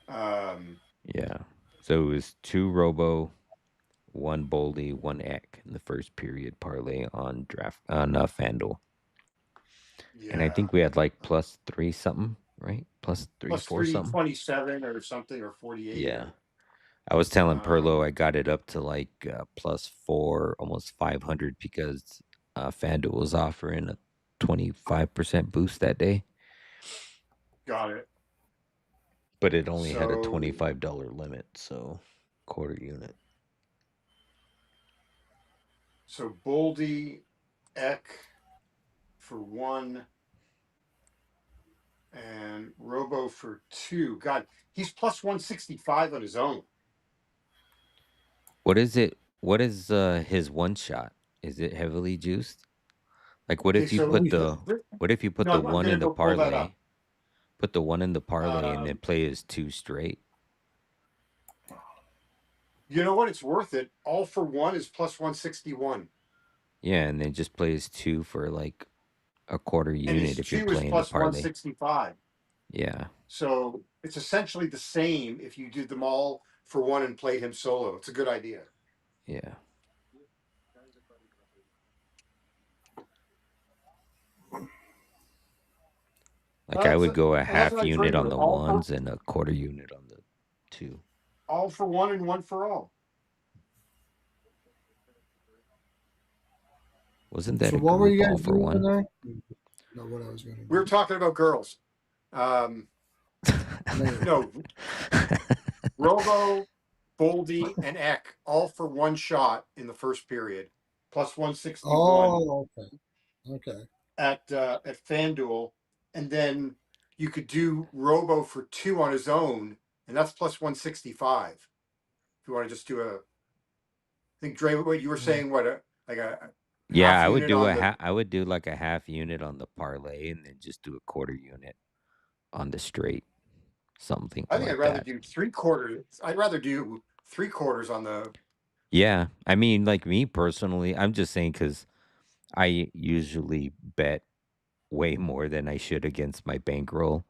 Um, Yeah, so it was 2 Robo, 1 Boldy, 1 Eck in the first period parlay on FanDuel, and I yeah, think we had like +3 something, right? Plus three, plus four something. 327 or something or 48 Yeah, or I was telling Perlo um, I got it up to like +4, almost 500 because FanDuel was offering a 25% boost that day, got it. but it only had a So $25 limit, so quarter unit. so Boldy, Eck for 1 and Robo for 2. God, he's plus 165 on his own. What is it? What is his one shot? Is it heavily juiced? Like Okay, so what if you put no, the I'm one gonna in the go pull that up. parlay, put the one in the parlay and then Um, play his 2 straight? You know what? It's worth it. All for one is plus 161. Yeah, and then just plays two for like a quarter And unit his if you're two is playing the plus parlay. 165. Yeah, So it's essentially the same if you did them all for one and played him solo. It's a good idea. yeah. Like I That's would go a and that's half what I unit trade on with. the All for ones and a quarter unit on the two. one and one for all. Wasn't that So a what were group you all guys for doing one? there? Not what I was going to We were do. talking about girls. Um, Later. no, Robo, Boldy, and Eck all for one shot in the first period, plus 161 Oh, okay. Okay. at FanDuel, and then you could do Robo for two on his own, and that's plus 165. If you want to just do a, I think Dre, what you were Hmm. saying, what like a Yeah, half unit on the. I would do like a half unit on the parlay and then just do a quarter unit on the straight, something I think I'd like rather that. do 3/4. I'd rather do 3/4 on the. Yeah, I mean, like me personally, I'm just saying because I usually bet way more than I should against my bankroll,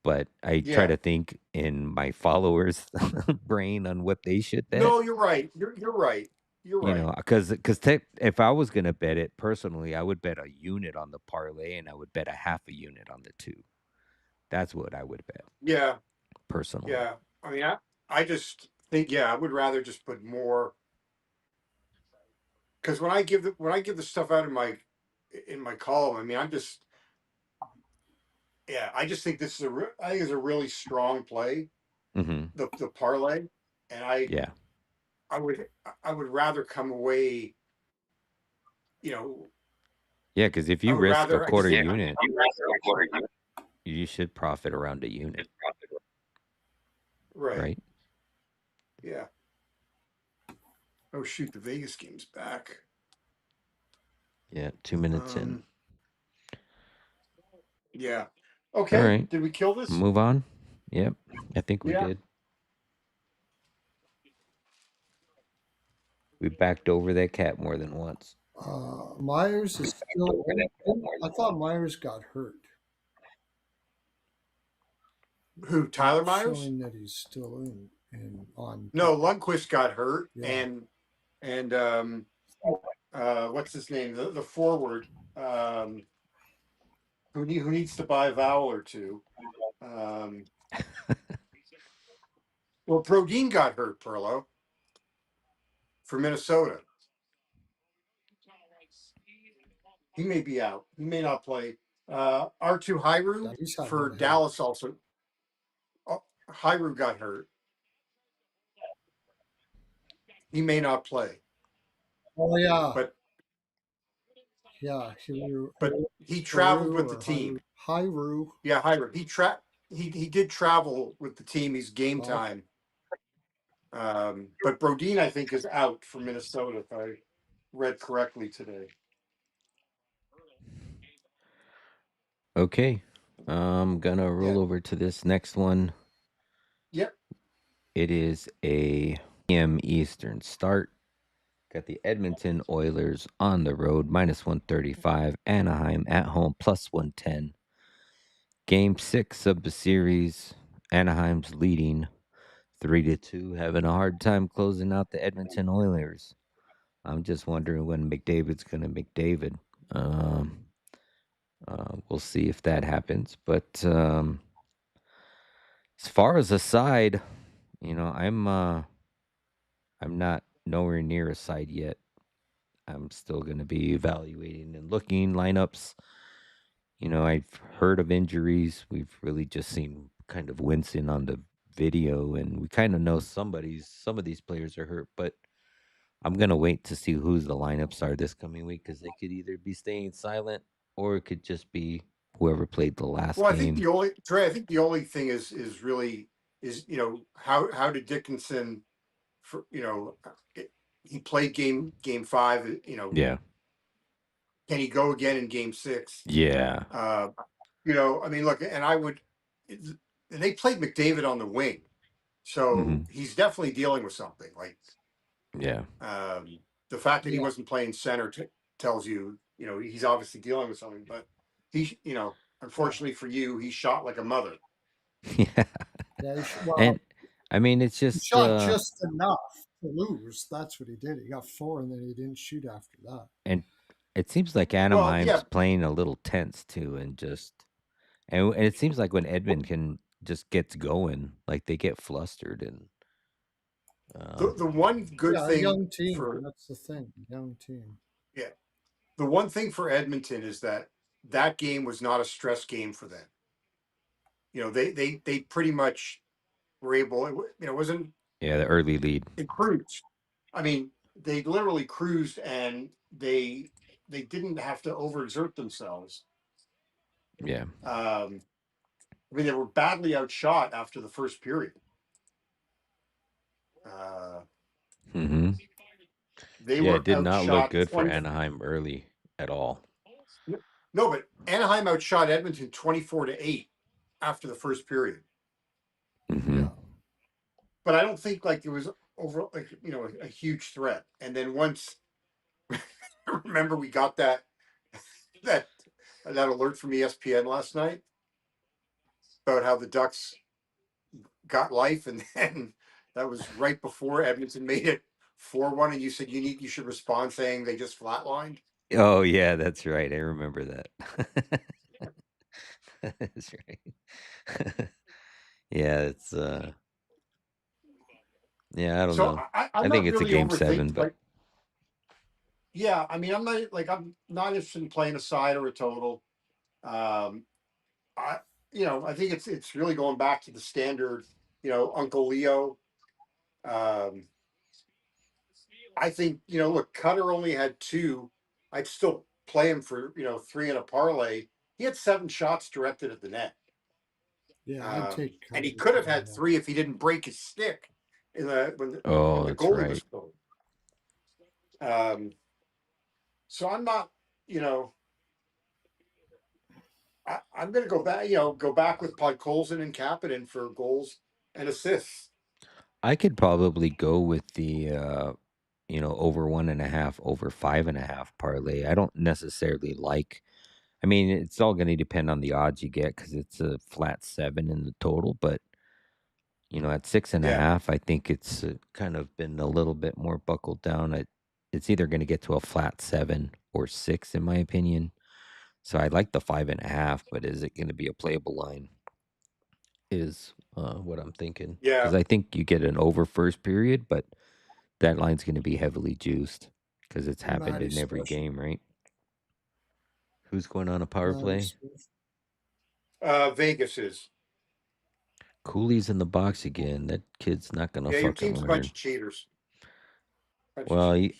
but I try Yeah. to think in my followers' brain on what they should bet. No, you're right. You're right. You're You right. know, because if I was gonna bet it personally, I would bet a unit on the parlay and I would bet a half a unit on the two. That's what I would bet Yeah. personally. Yeah. I mean, I just think yeah, I would rather just put more because when I give the stuff out in my column, I mean, I'm just yeah, I just think this is I think it's a really strong play Hmm. the parlay, and Yeah, I would I would rather come away, you know, yeah. Because if I you would risk a rather I just quarter think unit, you should profit around a unit, right. right? Yeah. Oh shoot, the Vegas game's back. Yeah, 2 minutes in. Um. Yeah. All Okay. right, Did we kill this? move on. Yep, I think we Yeah. did. We backed over that cat more than once. Myers is still in. I thought Myers got hurt. Who? Tyler Not Myers? showing that he's still in on. No, Lundqvist got hurt, Yeah. and what's his name? The forward um, who needs to buy a vowel or two. Um, well, Brodin got hurt, Perlo, for Minnesota. He may be out. He may not play. R2 Yeah, Hyru he's having for a hell. Dallas also. Oh, Hyru got hurt. He may not play, Oh yeah, but yeah. he traveled Haru with the or team. Hyru. Yeah, Hyru. He did travel with the team. He's game Oh, time. But Brodin, I think, is out for Minnesota, if I read correctly today. Okay, I'm gonna Yeah. roll over to this next one. Yep. It is a p.m. Eastern start. Got the Edmonton Oilers on the road, -135. Anaheim at home, +110. Game 6 of the series. Anaheim's leading 3-2, having a hard time closing out the Edmonton Oilers. I'm just wondering when McDavid's going to McDavid. Um, we'll see if that happens. But as far as a side, I'm not nowhere near a side yet. I'm still going to be evaluating and looking lineups. I've heard of injuries. We've really just seen kind of wincing on the video, and we kind of know some of these players are hurt, but I'm going to wait to see who's the lineups are this coming week because they could either be staying silent or it could just be whoever played the last Well, I think game. the only Trey. I think the only thing is really is how did Dickinson for he played game five. Yeah. Can he go again in game six? Yeah. Uh, I mean, look, and and they played McDavid on the wing, so Hmm. he's definitely dealing with something. Like Yeah. The fact that he Yeah, wasn't playing center tells you, he's obviously dealing with something. But he, yeah, unfortunately for you, he shot like a mother. Yeah. yeah. And I mean, it's He just shot just enough to lose. That's what he did. He got four, and then he didn't shoot after that. and it seems like Well, yeah, Anaheim's playing a little tense too, and it seems like when Edmonton just gets going, like they get flustered and the one good Yeah, a thing young team. for That's the thing. Young team. yeah, the one thing for Edmonton is that game was not a stress game for them. They pretty much were able. It wasn't. yeah, the early lead. It cruised. I mean, they literally cruised, and they didn't have to overexert themselves. Yeah. I mean, they were badly outshot after the first period. Uh, Hmm. they Yeah, it were did not look outshot good for 20. Anaheim early at all. No, but Anaheim outshot Edmonton 24-8 after the first period. Hmm. Yeah, But I don't think like it was over like a huge threat. And then once remember we got that that alert from ESPN last night about how the Ducks got life, and then that was right before Edmonton made it 4-1, and you said you should respond saying they just flatlined. Oh yeah, that's right. I remember that. That's right. Yeah, it's yeah, I don't So know. I'm I think not it's a really game seven, overthinking. but Like, yeah, I mean, I'm not interested in playing a side or a total. Um, I I think it's really going back to the standard. Uncle Leo. Um, I think look, Cutter only had two. I'd still play him for three in a parlay. He had 7 shots directed at the net. yeah. I'd take And Cutter he could have over had him. 3 if he didn't break his stick in when oh, the that's goalie was right. going. Um, so I'm not, you know, I'm going to go back with Podkolzin and Kapanen for goals and assists. I could probably go with the over 1.5, over 5.5 parlay. I don't necessarily like. I mean, it's all going to depend on the odds you get because it's a flat 7 in the total. But at six and a Yeah, half, I think it's kind of been a little bit more buckled down. It's either going to get to a flat 7 or 6, in my opinion. So I like the 5.5, but is it going to be a playable line? Is what I'm thinking because yeah, I think you get an over first period, but that line's going to be heavily juiced because it's happened Maddie in every Swift. game, right? Who's going on a power Maddie play? Swift. Vegas is. Cooley's in the box again. That kid's not going to Yeah, your fucking team's a bunch learn. of cheaters. Bunch of Well, cheaters.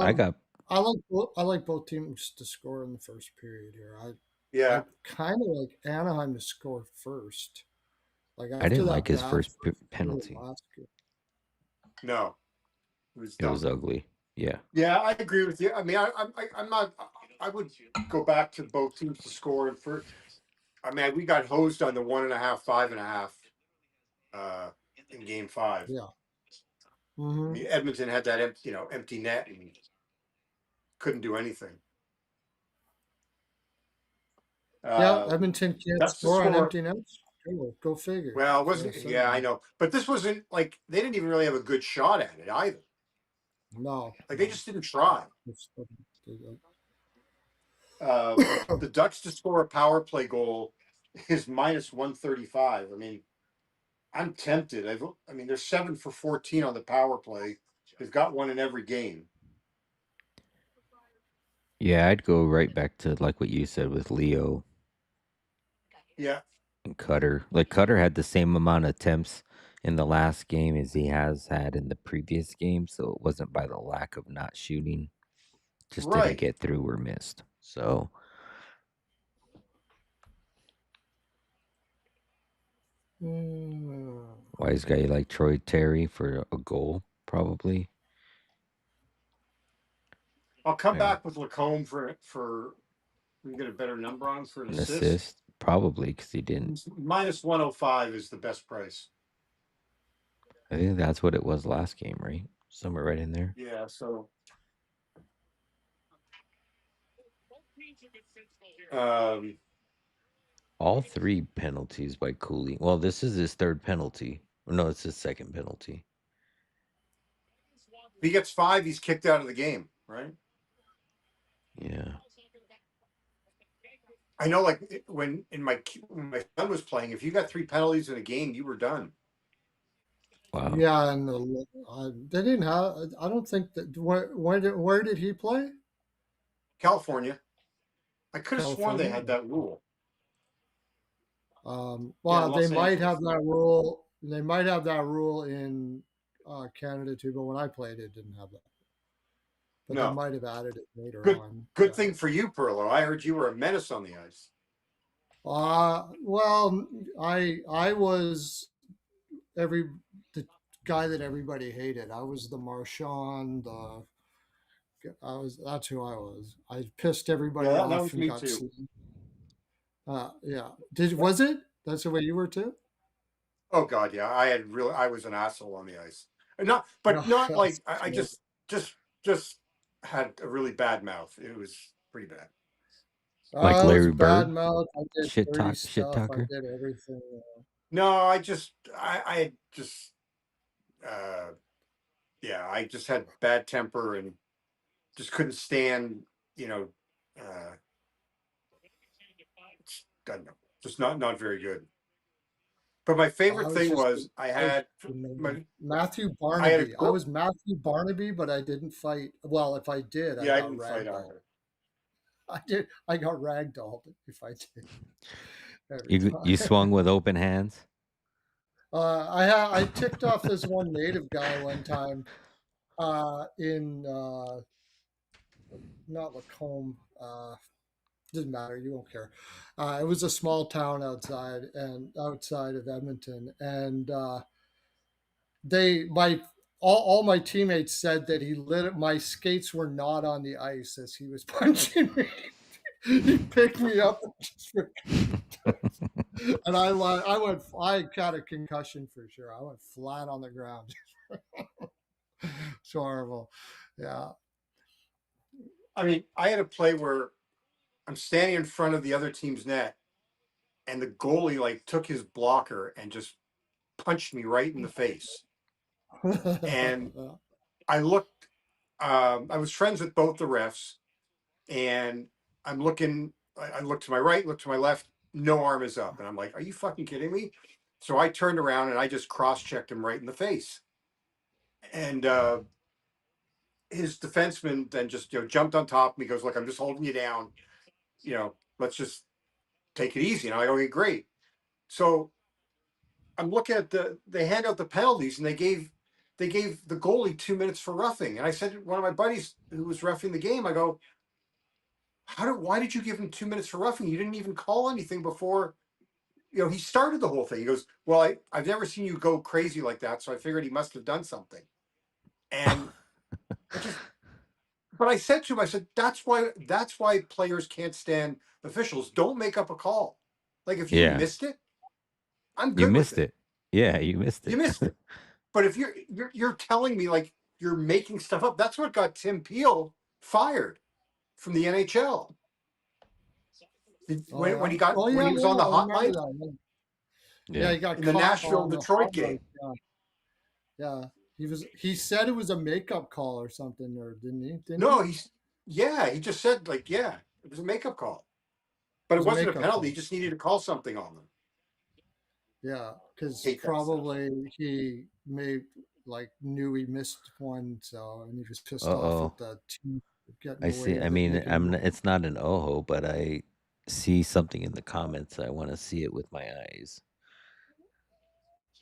I got. I like both teams to score in the first period here. I Yeah, kind of like Anaheim to score first. Like I after didn't like that his bad first first period penalty. last year. no, it was It was dumb. ugly. Yeah. Yeah, I agree with you. I mean, I'm not. I would go back to both teams to score. And I mean, we got hosed on the 1.5, 5.5 uh, in Game 5. Yeah. I Hmm. mean, Edmonton had that empty net and couldn't do anything. Yeah, Um, Edmonton can't that's the score on score. empty nets. Go figure. Well, it That's what I'm wasn't. Yeah, I saying. know, but this wasn't like they didn't even really have a good shot at it either. No, Like they no. just didn't try. It's- The Ducks to score a power play goal is minus 135. I mean, I'm tempted. I mean, they're 7 for 14 on the power play. They've got one in every game. Yeah, I'd go right back to like what you said with Leo Yeah, and Cutter. Like Cutter had the same amount of attempts in the last game as he has had in the previous game, so it wasn't by the lack of not shooting. Just didn't right. get through or missed. So Mm, wise guy like Troy Terry for a goal, probably. I'll come And back with Lacombe for we can get a better number on for an an assist. assist, probably because he didn't. Minus 105 is the best price. I think that's what it was last game, right? somewhere right in there. Yeah. So, um, All three penalties by Cooley. Well, this is his third penalty. No, it's his second penalty. if he gets 5, he's kicked out of the game, right? Yeah. I know, like when my son was playing, if you got 3 penalties in a game, you were done. Wow. Yeah, and they didn't have. I don't think that. Where did he play? California. I could have sworn they California. had that rule. Yeah, Well, they Los might Angeles. have that rule. They might have that rule in Canada too, but when I played, it didn't have that. But they No. might have added it later Good on. good Yeah. thing for you, Pearlo. I heard you were a menace on the ice. Well, I was the guy that everybody hated. I was the Marchand. That's who I was. I pissed Yeah, everybody that off was and me got too. seen. Yeah. Was it? That's the way you were too. Oh God, yeah. I was an asshole on the ice. No, Not like that's I true. just had a really bad mouth. It was pretty bad. Like I was Larry bad Bird, mouth. I did dirty shit stuff. I talker. did everything. No, I just uh yeah, I just had bad temper and just couldn't stand, you know, uh I don't know, just not very good. But my favorite I was thing just was I was Matthew I had a Barnaby. I girl. was Matthew Barnaby, but I didn't fight. Well, if I did, I Yeah, I got didn't fight ragdolled. either. I did. I got ragdolled if I did every You time. swung with open hands. I ticked off this one native guy one time in not Lacombe. Doesn't matter. You won't care. It was a small town outside of Edmonton, and my all my teammates said that he lit my skates were not on the ice as he was punching me. He picked me up and I got a concussion for sure. I went flat on the ground. It's horrible. Yeah. I mean, I had a play where I'm standing in front of the other team's net, and the goalie like took his blocker and just punched me right in the face. And I looked. I was friends with both the refs, and I'm looking. I look to my right, look to my left. No arm is up, and I'm like, "Are you fucking kidding me?" So I turned around and I just cross-checked him right in the face. And his defenseman then just jumped on top of me. Goes, "Look, I'm just holding you down. Let's just take it easy." And I'm like, "Okay, great." So I'm looking at they hand out the penalties, and they gave the goalie 2 minutes for roughing. And I said to one of my buddies who was roughing the game, I go, why did you give him 2 minutes for roughing? You didn't even call anything before, he started the whole thing. He goes, well, I've never seen you go crazy like that. So I figured he must've done something. And I just, but I said to him, I said, that's why players can't stand officials. Don't make up a call. Like if you Yeah, missed it, I'm you good with missed it. it. Yeah, you missed You it. missed it. But if you're telling me like you're making stuff up, that's what got Tim Peel fired from the NHL. Oh When yeah. he got Oh when yeah. he was on the Yeah. I remember hotline that. Yeah, Yeah. he got in the caught Nashville on the Detroit hotline. game. Yeah. Yeah. He said it was a makeup call or something, or didn't he? Didn't he? No, It he just said like, yeah, it was a makeup call, but it was a wasn't a makeup penalty. He call. just needed to call something on them. Yeah, because Hate that stuff. probably he may like knew he missed one, so and he was pissed off Uh-oh. at the team getting I see. away I with it, mean, making. it's not an oho, but I see something in the comments. I want to see it with my eyes.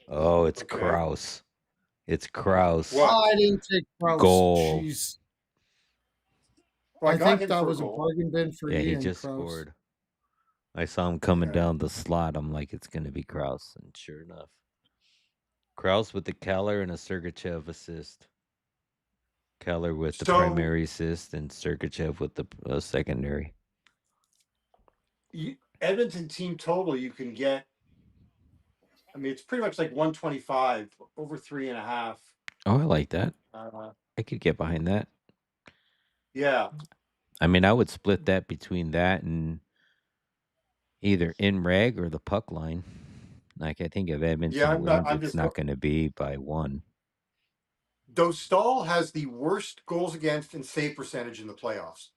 Oh, it's Okay, Kraus. It's Kraus. what? Oh, I didn't take Kraus. Goal. Jeez, Well, I I got think him that for a was a goal. bargain bin for Yeah, he Ian just Kraus. scored. I saw him coming Yeah. down the slot. I'm like, it's gonna be Kraus, and sure enough, Kraus with the Keller and a Sergachev assist. Keller with the So primary assist, and Sergachev with the secondary. Edmonton team total, you can get. I mean, it's pretty much like 125 over 3.5. Oh, I like that. I could get behind that. Yeah, I mean, I would split that between that and either in reg or the puck line. Like, I think if yeah. Edmonton I'm not. wins, I'm it's just. not going to be by one. Dostal has the worst goals against and save percentage in the playoffs.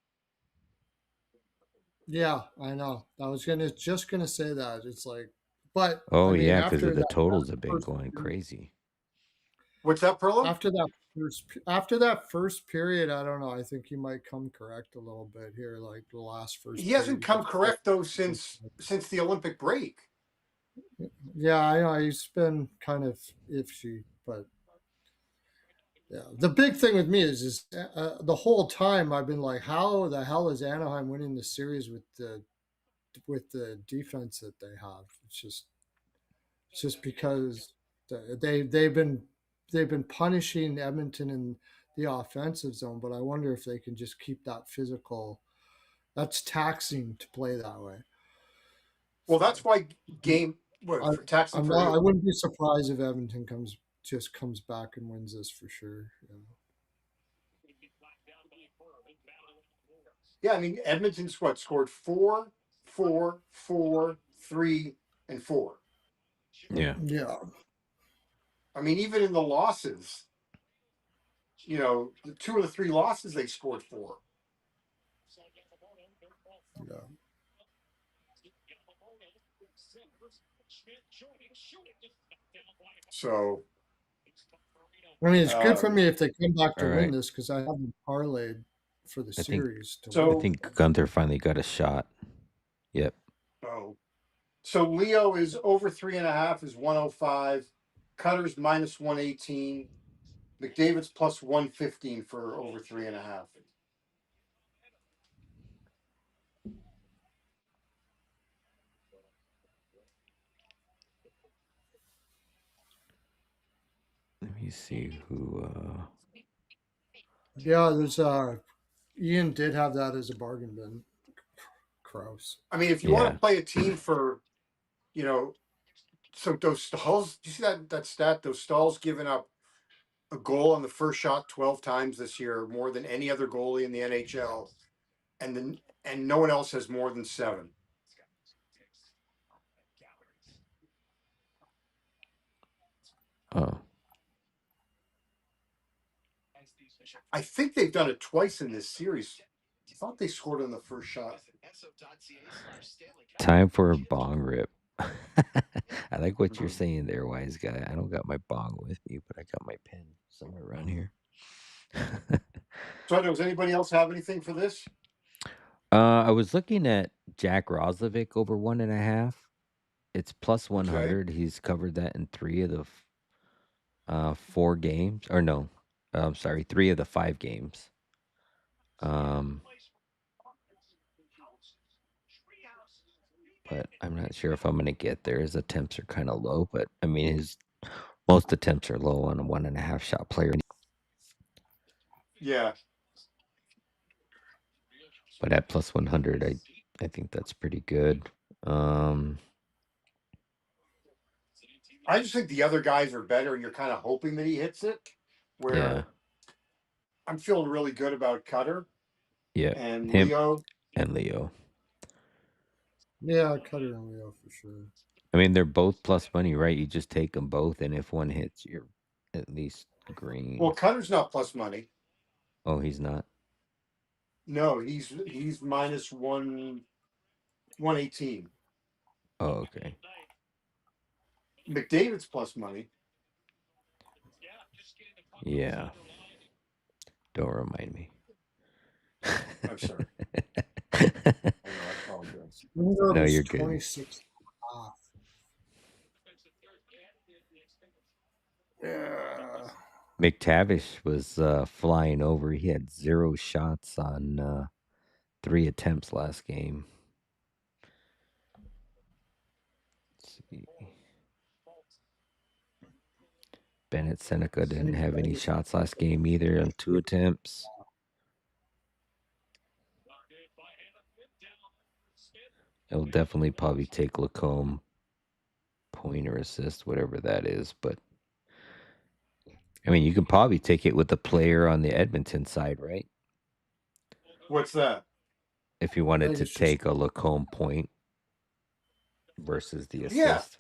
Yeah, I know. I was just gonna say that. It's like, but Oh, I mean, yeah, because of the totals have been first going crazy. What's that, Perlo? after that first period, I don't know. I think he might come correct a little bit here. Like the last first He period, hasn't he come gets four. correct though since the Olympic break. Yeah, I know he's been kind of iffy, but yeah, the big thing with me is the whole time I've been like, how the hell is Anaheim winning the series with the defense that they have? It's just because they've been punishing Edmonton in the offensive zone, but I wonder if they can just keep that physical. That's taxing to play that way. Well, that's So why game I, what for taxing I'm for not. I who? wouldn't be surprised if Edmonton comes back and wins this for sure. Yeah. Yeah, I mean Edmonton's what scored 4, 4, 4, 3, and 4. Yeah. Yeah. I mean, even in the losses, the two of the three losses they scored 4. Yeah. So I mean, it's good for um me if they come back All to win right. this because I haven't parlayed for the I think series to I win. so think Gunther finally got a shot. Yep. oh so Leo is over 3.5 is 105. Cutter's minus 118. McDavid's plus 115 for over 3.5. Let me see who. Yeah, there's Ian did have that as a bargain bin. Kraus. I mean, if you want Yeah. to play a team for, you know, so those stalls, do you see that stat? Those stalls giving up a goal on the first shot 12 times this year, more than any other goalie in the NHL, and no one else has more than 7. Oh. I think they've done it twice in this series. I thought they scored on the first shot. Time for a bong rip. I like what you're saying there, wise guy. I don't got my bong with me, but I got my pen somewhere around here. So, does anybody else have anything for this? I was looking at Jack Roslovic over 1.5. It's plus Okay. 100. He's covered that in 3 of the 4 games. Or no, I'm sorry, 3 of the 5 games. But I'm not sure if I'm going to get there. His attempts are kind of low, but I mean, his most attempts are low on a 1.5 shot player. Yeah. But at plus 100, I think that's pretty good. I just think the other guys are better, and you're kind of hoping that he hits it. Yeah, Where I'm feeling really good about Cutter yeah, and him Leo. and Leo. Yeah, Cutter and Leo for sure. I mean, they're both plus money, right? You just take them both, and if one hits, you're at least green. Well, Cutter's not plus money. Oh, he's not. No, he's minus 118. Oh, okay. McDavid's plus money. Yeah. Don't remind me. I'm sorry. I know. I apologize. No, Ingram is you're good. 26 off. Yeah. McTavish was flying over. He had 0 shots on 3 attempts last game. Let's see. Bennett Seneca didn't have any shots last game either on 2 attempts. It'll definitely probably take Lacombe point or assist, whatever that is. But I mean, you can probably take it with the player on the Edmonton side, right? What's that? If you I wanted think to it's just take a Lacombe point versus the Yeah, assist.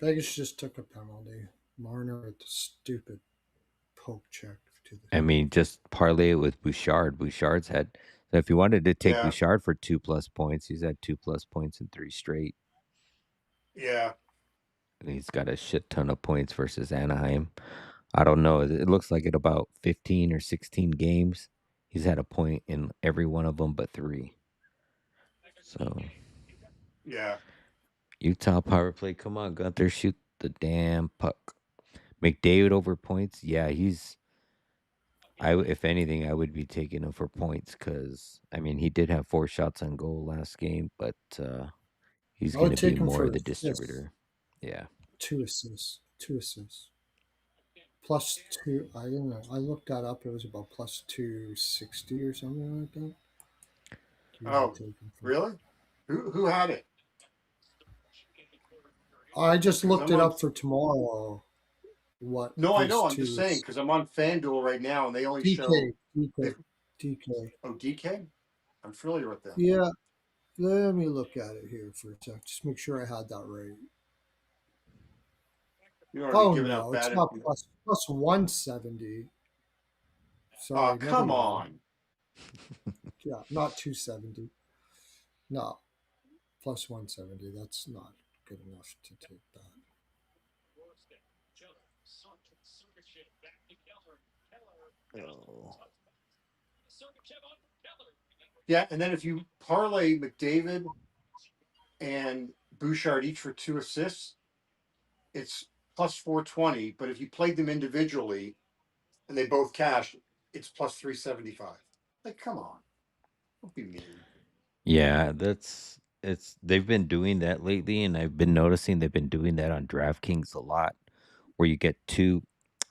Vegas just took a penalty. Marner with the stupid poke check to the I mean, just parlay it with Bouchard. Bouchard's had. So if you wanted to take yeah, Bouchard for 2+ points, he's had 2+ points in 3 straight. yeah. And he's got a shit ton of points versus Anaheim. I don't know. It looks like at about 15 or 16 games, he's had a point in every one of them but 3. So Yeah. Utah power play. Come on, Gunther, shoot the damn puck. McDavid over points. Yeah, he's. If anything, I would be taking him for points because I mean he did have 4 shots on goal last game, but he's I going would to be take him more for of the assists. distributor. Yeah. 2 assists. 2 assists. Plus two. I don't know. I looked that up. It was about plus 260 or something like that. You would Oh, take him for. really? Who had it? I just Because looked I'm it on. up for tomorrow. What No, I his know. I'm just two saying because I'm on FanDuel right now, and they only show. DK DK They, DK. oh, DK. I'm familiar with them. Yeah, let me look at it here for a sec. Just make sure I had that right. You don't want to be Oh giving out no, it's bad not info. plus 170. Oh, Sorry, never come mind. on. Yeah, not 270. No, plus 170. That's not good enough to take that. Oh. Yeah, and then if you parlay McDavid and Bouchard each for 2 assists, it's plus 420. But if you played them individually and they both cashed, it's plus 375. Like, come on, don't be mean. Yeah, that's it's they've been doing that lately and I've been noticing they've been doing that on DraftKings a lot where you get two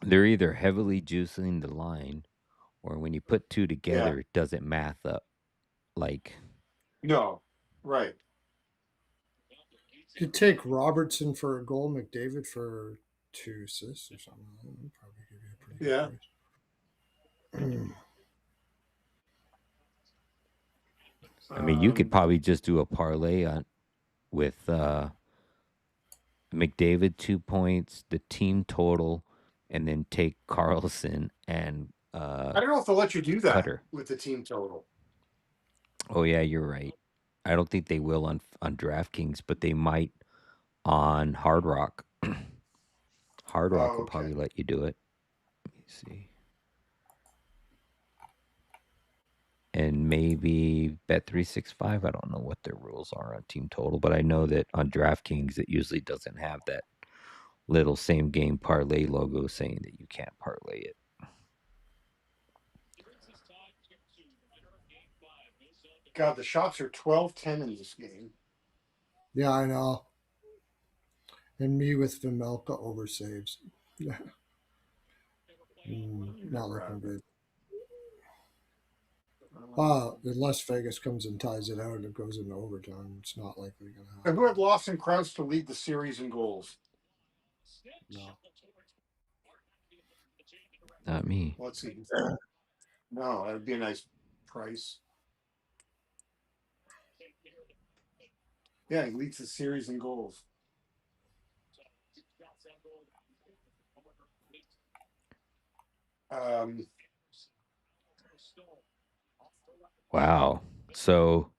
they're either heavily juicing the line or when you put two Yeah, together it doesn't math up. Like no, right. You could take Robertson for a goal, McDavid for 2 assists or something. That would probably give you a pretty good Yeah. price. I mean you could Um, probably just do a parlay on with McDavid 2 points, the team total, and then take Carlson and I don't know if they'll let you do that Cutter. with the team total. Oh yeah, you're right. I don't think they will on DraftKings, but they might on Hard Rock. Hard Rock Oh, will okay. probably let you do it. Let me see. And maybe Bet365. I don't know what their rules are on team total, but I know that on DraftKings it usually doesn't have that little same game parlay logo saying that you can't parlay it. God, the shots are 12-10 in this game. Yeah, I know. And me with Vimelka over saves. Not Never looking happened. good. Unless Vegas comes and ties it out and it goes into overtime, it's not likely going to And who had happen. Lawson Krause to lead the series in goals? No. Not me. Let's see. No, that would be a nice price. Yeah, he leads the series in goals. Um, Wow. So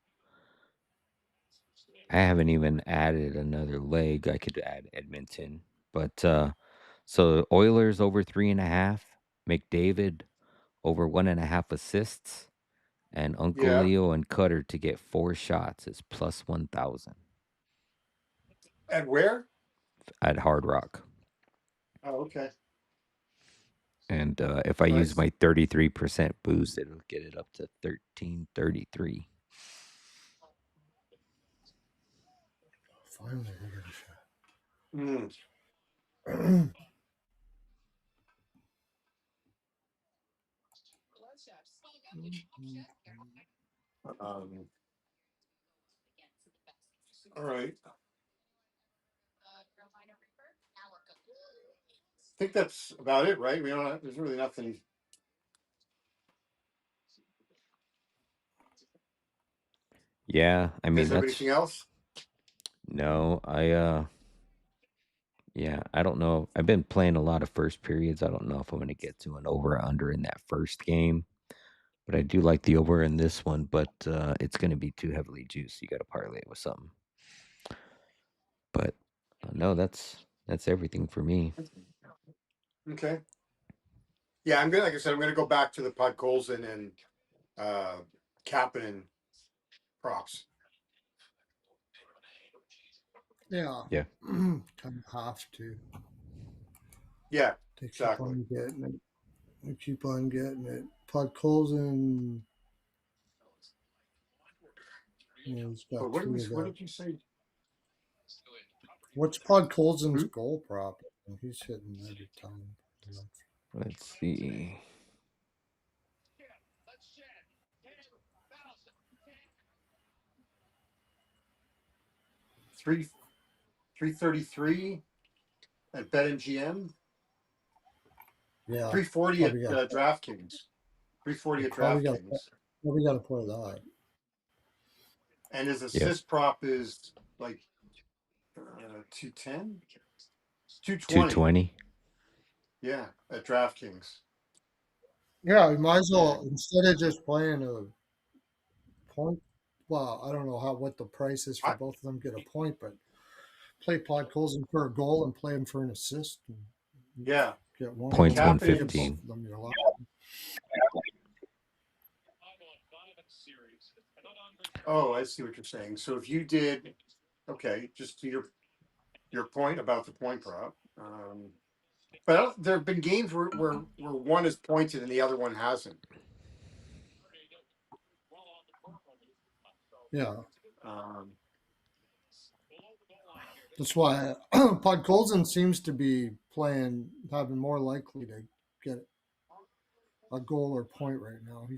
I haven't even added another leg. I could add Edmonton, but so Oilers over 3.5, McDavid over 1.5 assists, and Uncle yeah. Leo and Cutter to get 4 shots is plus 1,000 And where? at Hard Rock. Oh, okay. And if I use Nice. my 33% boost, it'll get it up to 1333. Finally, we get a Mm. shot. Um, all right. think that's about it, right? We don't. There's really nothing. Yeah, I You guys mean have anything that's else? no, yeah, I don't know. I've been playing a lot of first periods. I don't know if I'm going to get to an over or under in that first game, but I do like the over in this one, but it's going to be too heavily juiced. You got to parlay it with something. But no, that's everything for me. Okay. Yeah, I'm gonna. Like I said, I'm gonna go back to the Podkolzin and Kapanen props. Yeah, Yeah. kind of have to. Yeah, They keep exactly. on getting it. They keep on getting it. Podkolzin, he's But got what did we? two of What that. did you say? What's Podkolzin's Hmm? goal prop? He's hitting every time. Pretty much. Let's see. Three 333 at BetMGM. Yeah, 340 at probably got. DraftKings. 340 at Probably got. DraftKings. Probably got to play that. And his Yep. assist prop is like 210, 220. 220. Yeah, at DraftKings. Yeah, you might as Yeah, well instead of just playing a point. Well, I don't know what the price is for I, both of them get a point, but play Podkolzin for a goal and play him for an assist. And yeah. get one of And Points them. If you get both 115. Kapanen's. of them, you're lucky. Oh, I see what you're saying. So if you did, okay, just to your point about the point prop. But there have been games where one is pointed and the other one hasn't. Yeah, Um, that's why Podkolzin seems to be having more likely to get a goal or point right now.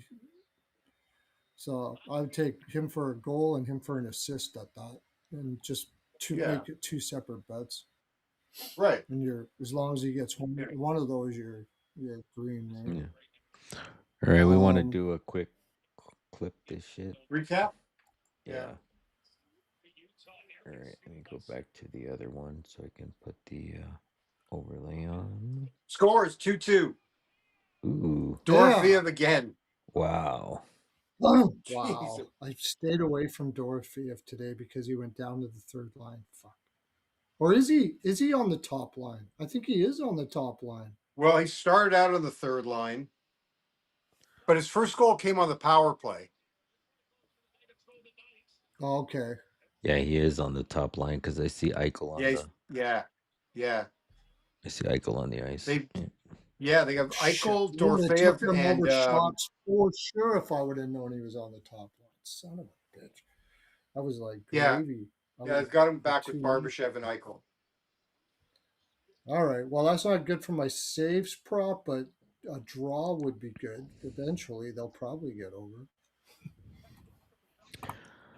So I would take him for a goal and him for an assist at that, and just to yeah, make it two separate bets. right. And you're as long as he gets Yeah. one of those, you're green, right? Yeah. All right, we want to Um, do a quick clip this shit. Recap. Yeah. Yeah. All right, let me go back to the other one so I can put the overlay on. Score is 2-2. Ooh, yeah. Dorofeev again. wow. Wow. Jesus. I stayed away from Dorofeev today because he went down to the third line. Fuck. Or is he? Is he on the top line? I think he is on the top line. Well, he started out on the third line, but his first goal came on the power play. Okay. Yeah, he is on the top line because I see Eichel on Yeah, the. yeah. I see Eichel on the ice. They they have Shit. Eichel, I would have took Dorofeev, him and over shots for sure if I would have known he was on the top line. Son of a bitch. That was like yeah, gravy. That yeah. was I've got him the back with two. Barbashev and Eichel. All right. Well, that's not good for my saves prop, but a draw would be good. Eventually, they'll probably get over.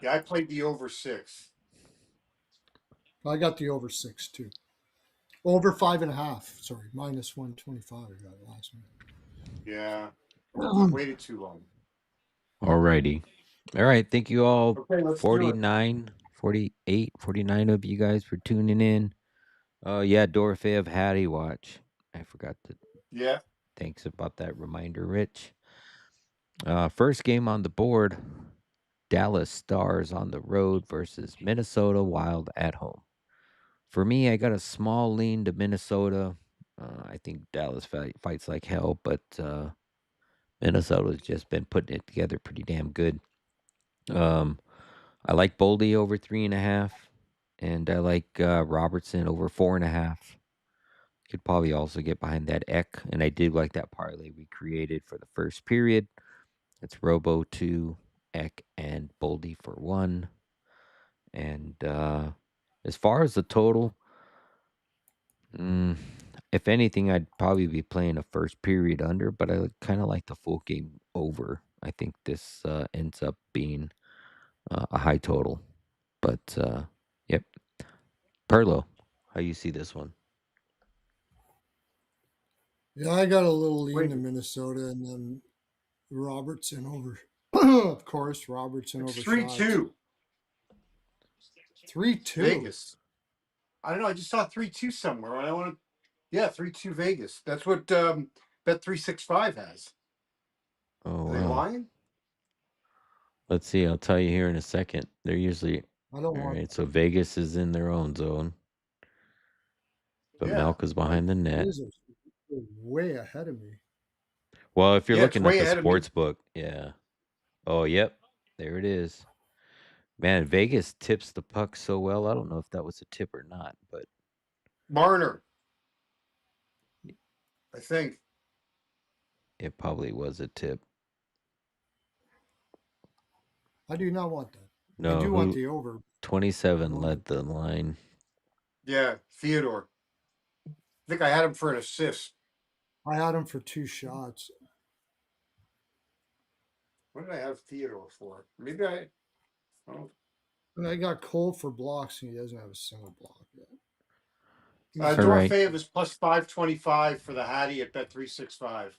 Yeah, I played the over 6. I got the over six too. Over 5.5. Sorry, minus 125. I got it last Yeah, night. waited too long. Alrighty. All right. Thank you all Okay, let's do it. 49, 48, 49 of you guys for tuning in. Yeah, Dorofeev Hattie watch. I forgot to. Yeah, Thanks about that reminder, Rich. First game on the board, Dallas Stars on the road versus Minnesota Wild at home. For me, I got a small lean to Minnesota. I think Dallas fights like hell, but Minnesota's just been putting it together pretty damn good. Um, I like Boldy over 3.5, and I like Robertson over 4.5. Could probably also get behind that Eck, and I did like that parlay we created for the first period. It's Robo 2, Eck, and Boldy for 1. And as far as the total, mm, if anything, I'd probably be playing a first period under, but I kind of like the full game over. I think this ends up being a high total. But yep, Perlo, how you see this one? Yeah, I got a little lean Wait, to Minnesota, and then Robertson over. Of course, Robertson it's over three shots. two 3-2. Vegas. I don't know. I just saw 3-2 somewhere. I want to. Yeah, 3-2 Vegas. That's what Bet365 has. Oh Are they wow. lying? Let's see. I'll tell you here in a second. They're usually I don't all want right. that. So Vegas is in their own zone, but Yeah, Malka's like behind the net. These are way ahead of me. Well, if you're yeah, it's looking at way the ahead of me. sports book, yeah. Oh, yep. There it is. Man, Vegas tips the puck so well. I don't know if that was a tip or not, but Marner, I think. it probably was a tip. I do not want that. I No, do want who the over. I 27 don't led like the line. Yeah, Theodore. I think I had him for an assist. I had him for 2 shots. What did I have Theodore for? Maybe I. Oh. And I got Cole for blocks, and he doesn't have a single block yet. All right. Dorofeyev is plus 525 for the Hattie at Bet365.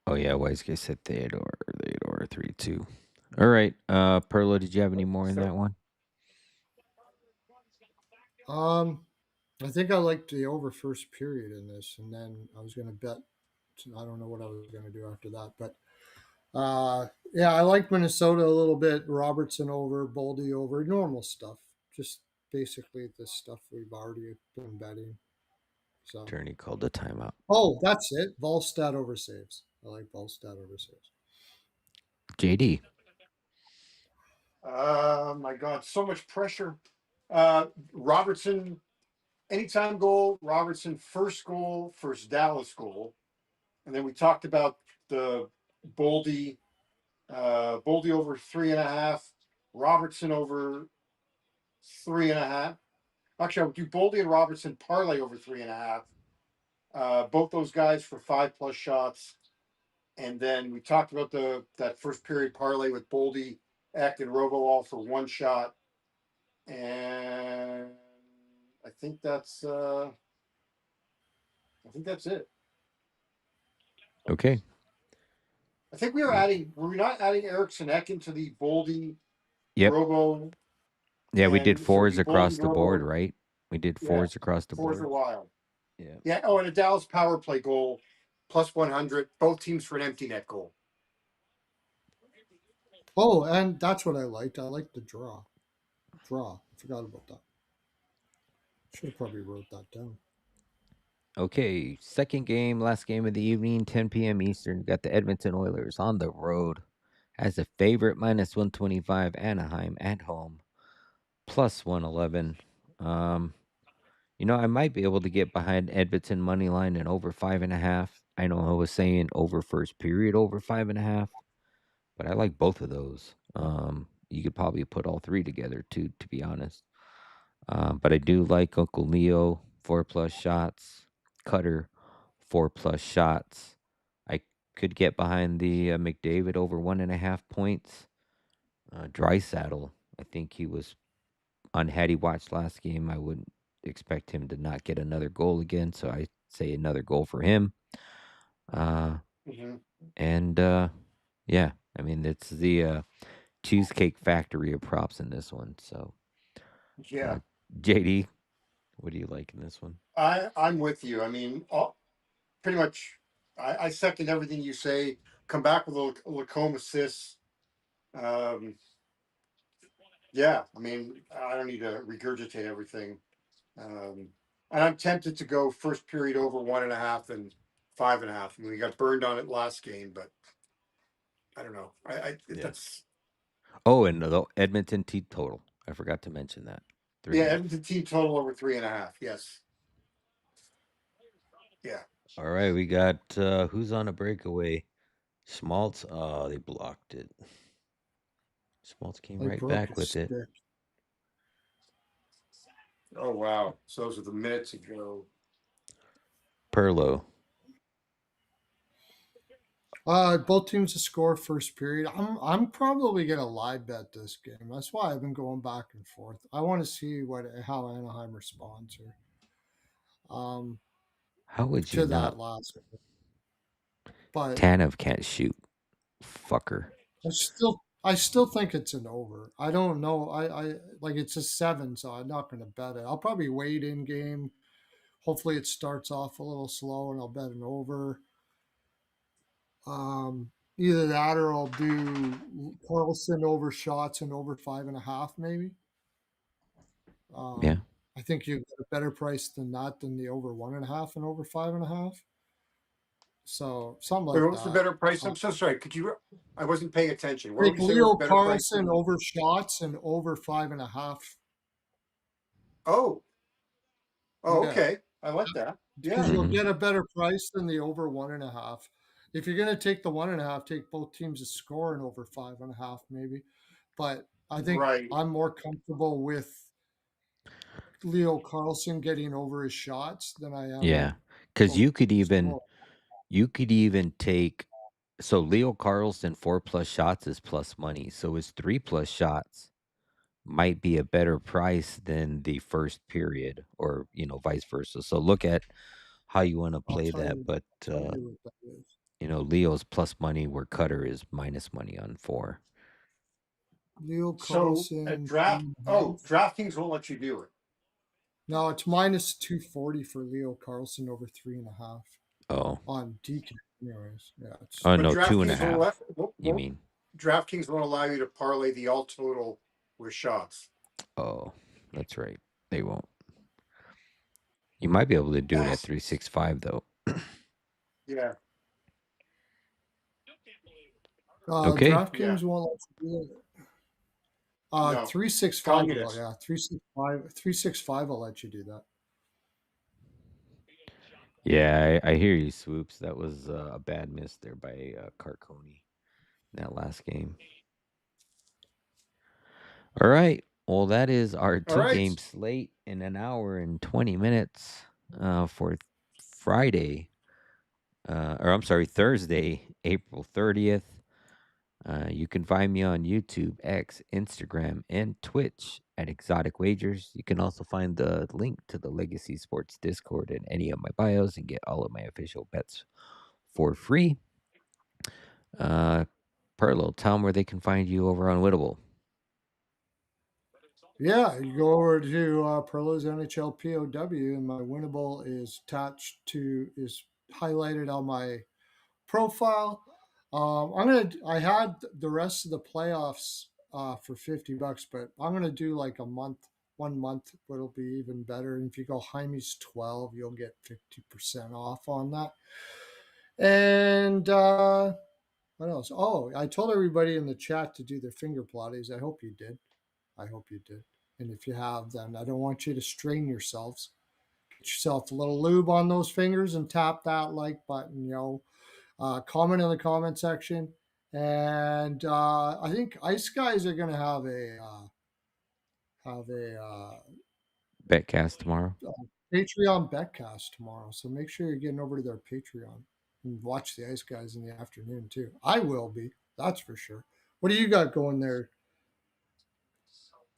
Oh yeah, wise guy said Theodore 3-2. All right. Perlo, did you have any more in So that one? Um, I think I liked the over first period in this, and then I was going to bet. I don't know what I was going to do after that, but yeah, I like Minnesota a little bit. Robertson over, Boldy over, normal stuff. Just basically the stuff we've already been betting. So, Attorney called the timeout. oh, that's it. Volstad over saves. I like Volstad over saves. JD. My God, so much pressure. Robertson, anytime goal. Robertson, first goal, first Dallas goal. And then we talked about the Boldy, Boldy over 3.5, Robertson over 3.5. Actually, I would do Boldy and Robertson parlay over 3.5. Both those guys for 5+ shots. And then we talked about that first period parlay with Boldy, Eck, and Robo all for 1 shot. And I think that's it. Okay. I think we were we not adding Erickson Eck into the Boldy Yep. Robo, Yeah, we did and so it'd fours be Boldy across the board, Robo. right? We did Yeah, fours across the fours are board. wild. Yeah. Yeah. Oh, and a Dallas power play goal plus 100. Both teams for an empty net goal. Oh, and that's what I liked. I liked the draw. Draw. Forgot about that. Should have probably wrote that down. Okay, second game, last game of the evening, 10 p.m. Eastern. Got the Edmonton Oilers on the road as a favorite, minus 125. Anaheim at home, plus 111. Um, I might be able to get behind Edmonton money line and over 5.5. I know I was saying over first period, over 5.5, but I like both of those. You could probably put all three together too, to be honest. But I do like Uncle Leo, 4+ shots. Cutter, 4+ shots. I could get behind the McDavid over 1.5 points. Drysaddle, I think he was on. Had he watched last game, I wouldn't expect him to not get another goal again. So I say another goal for him. Mm-hmm. And yeah, I mean it's the Cheesecake Factory of props in this one. So Yeah, JD, what do you like in this one? I'm with you. I mean, pretty much. I second everything you say. Come back with a Lacombe assist. Um, yeah, I mean, I don't need to regurgitate everything. Um, and I'm tempted to go first period over 1.5 and 5.5. I mean, we got burned on it last game, but I don't know. Yeah. That's Oh, and the Edmonton team total. I forgot to mention that. yeah. 3.5. Edmonton team total over 3.5. Yes. Yeah. All right, we got who's on a breakaway? Schmaltz. Oh, they blocked it. Schmaltz came I right broke back his with it. stick. Oh wow. So those are the minutes ago. Pearlo. Both teams to score first period. I'm probably gonna live bet this game. That's why I've been going back and forth. I want to see how Anaheim responds here. um, How would you to not? that last. But Tanev can't shoot. Fucker. I still think it's an over. I don't know. I like it's a 7, so I'm not going to bet it. I'll probably wait in game. Hopefully, it starts off a little slow, and I'll bet an over. Either that, or I'll do Carlson over shots and over 5.5, maybe. Yeah. I think you get a better price than that than the over 1.5 and over 5.5. So something Wait, like what was the that. better price? I'm so sorry. Could you? I wasn't paying attention. What would Take you say was the Leo better price? Carlson over shots and over 5.5. Oh, oh, Yeah, okay. I like that. because Yeah. you'll Hmm. get a better price than the over 1.5. If you're going to take the 1.5, take both teams to score and over 5.5, maybe. But I think Right. I'm more comfortable with Leo Carlson getting over his shots than I am Yeah. Because over you could his even score. take. So Leo Carlson 4+ shots is plus money. So his 3+ shots might be a better price than the first period, or vice versa. So look at how you want to I'll play that. But tell you what that is. Leo's plus money where Cutter is minus money on 4. Leo So at Carlson draft, 3.5. DraftKings won't let you do it. No, it's minus 240 for Leo Carlson over 3.5 Oh. on DK. Anyways, yeah, it's Oh But no, two and a DraftKings won't let half. You won't mean? DraftKings won't allow you to parlay the all total with shots. Oh, that's right. They won't. You might be able to do it at Bastards. 365 though. Yeah. Okay. Yeah. DraftKings won't let you do it. No. 365 Telling you will, this. yeah, 365 will let you do that. Yeah, I hear you, Swoops. That was a bad miss there by Carconi in that last game. All right. Well, that is our All two right. game slate in an hour and 20 minutes for Friday, or I'm sorry, Thursday, April 30th. You can find me on YouTube, X, Instagram, and Twitch at Exotic Wagers. You can also find the link to the Legacy Sports Discord in any of my bios and get all of my official bets for free. Uh, Pearlo, tell them where they can find you over on Wittable. Yeah, you go over to Perlo's NHL POW, and my winnable is attached to is highlighted on my profile. I had the rest of the playoffs for $50, but I'm gonna do like a month, 1 month, but it'll be even better. And if you go Hymes 12, you'll get 50% off on that. And what else? Oh, I told everybody in the chat to do their finger plotties. I hope you did. I hope you did. And if you have, then I don't want you to strain yourselves. Get yourself a little lube on those fingers and tap that like button, comment in the comment section. And I think Ice Guys are going to have a Betcast tomorrow. Patreon betcast tomorrow. So make sure you're getting over to their Patreon and watch the Ice Guys in the afternoon too. I will be, that's for sure. What do you got going there?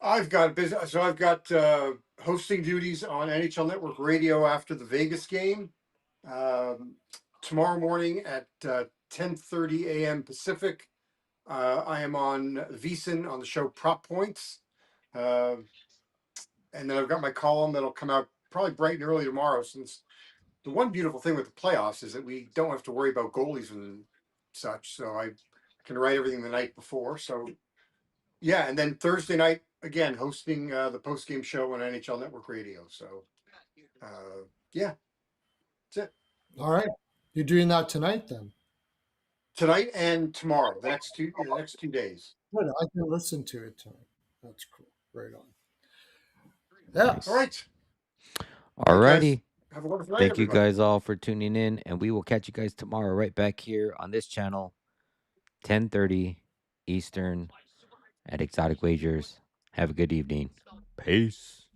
I've got business. So I've got hosting duties on NHL Network Radio after the Vegas game um, tomorrow morning at 10:30 a.m. Pacific. I am on VSiN on the show Prop Points, uh, and then I've got my column that'll come out probably bright and early tomorrow. Since the one beautiful thing with the playoffs is that we don't have to worry about goalies and such, so I can write everything the night before. So yeah, and then Thursday night again hosting the post game show on NHL Network Radio. So yeah, that's it. All right. You're doing that tonight then? Tonight and tomorrow, the next 2 days. Good. I can listen to it tonight. That's cool. Right on. Yeah. All Nice. right. All Thank you guys. righty. Have a wonderful night, Thank you everybody. guys all for tuning in, and we will catch you guys tomorrow right back here on this channel, 10:30 Eastern at Exotic Wagers. Have a good evening. Peace.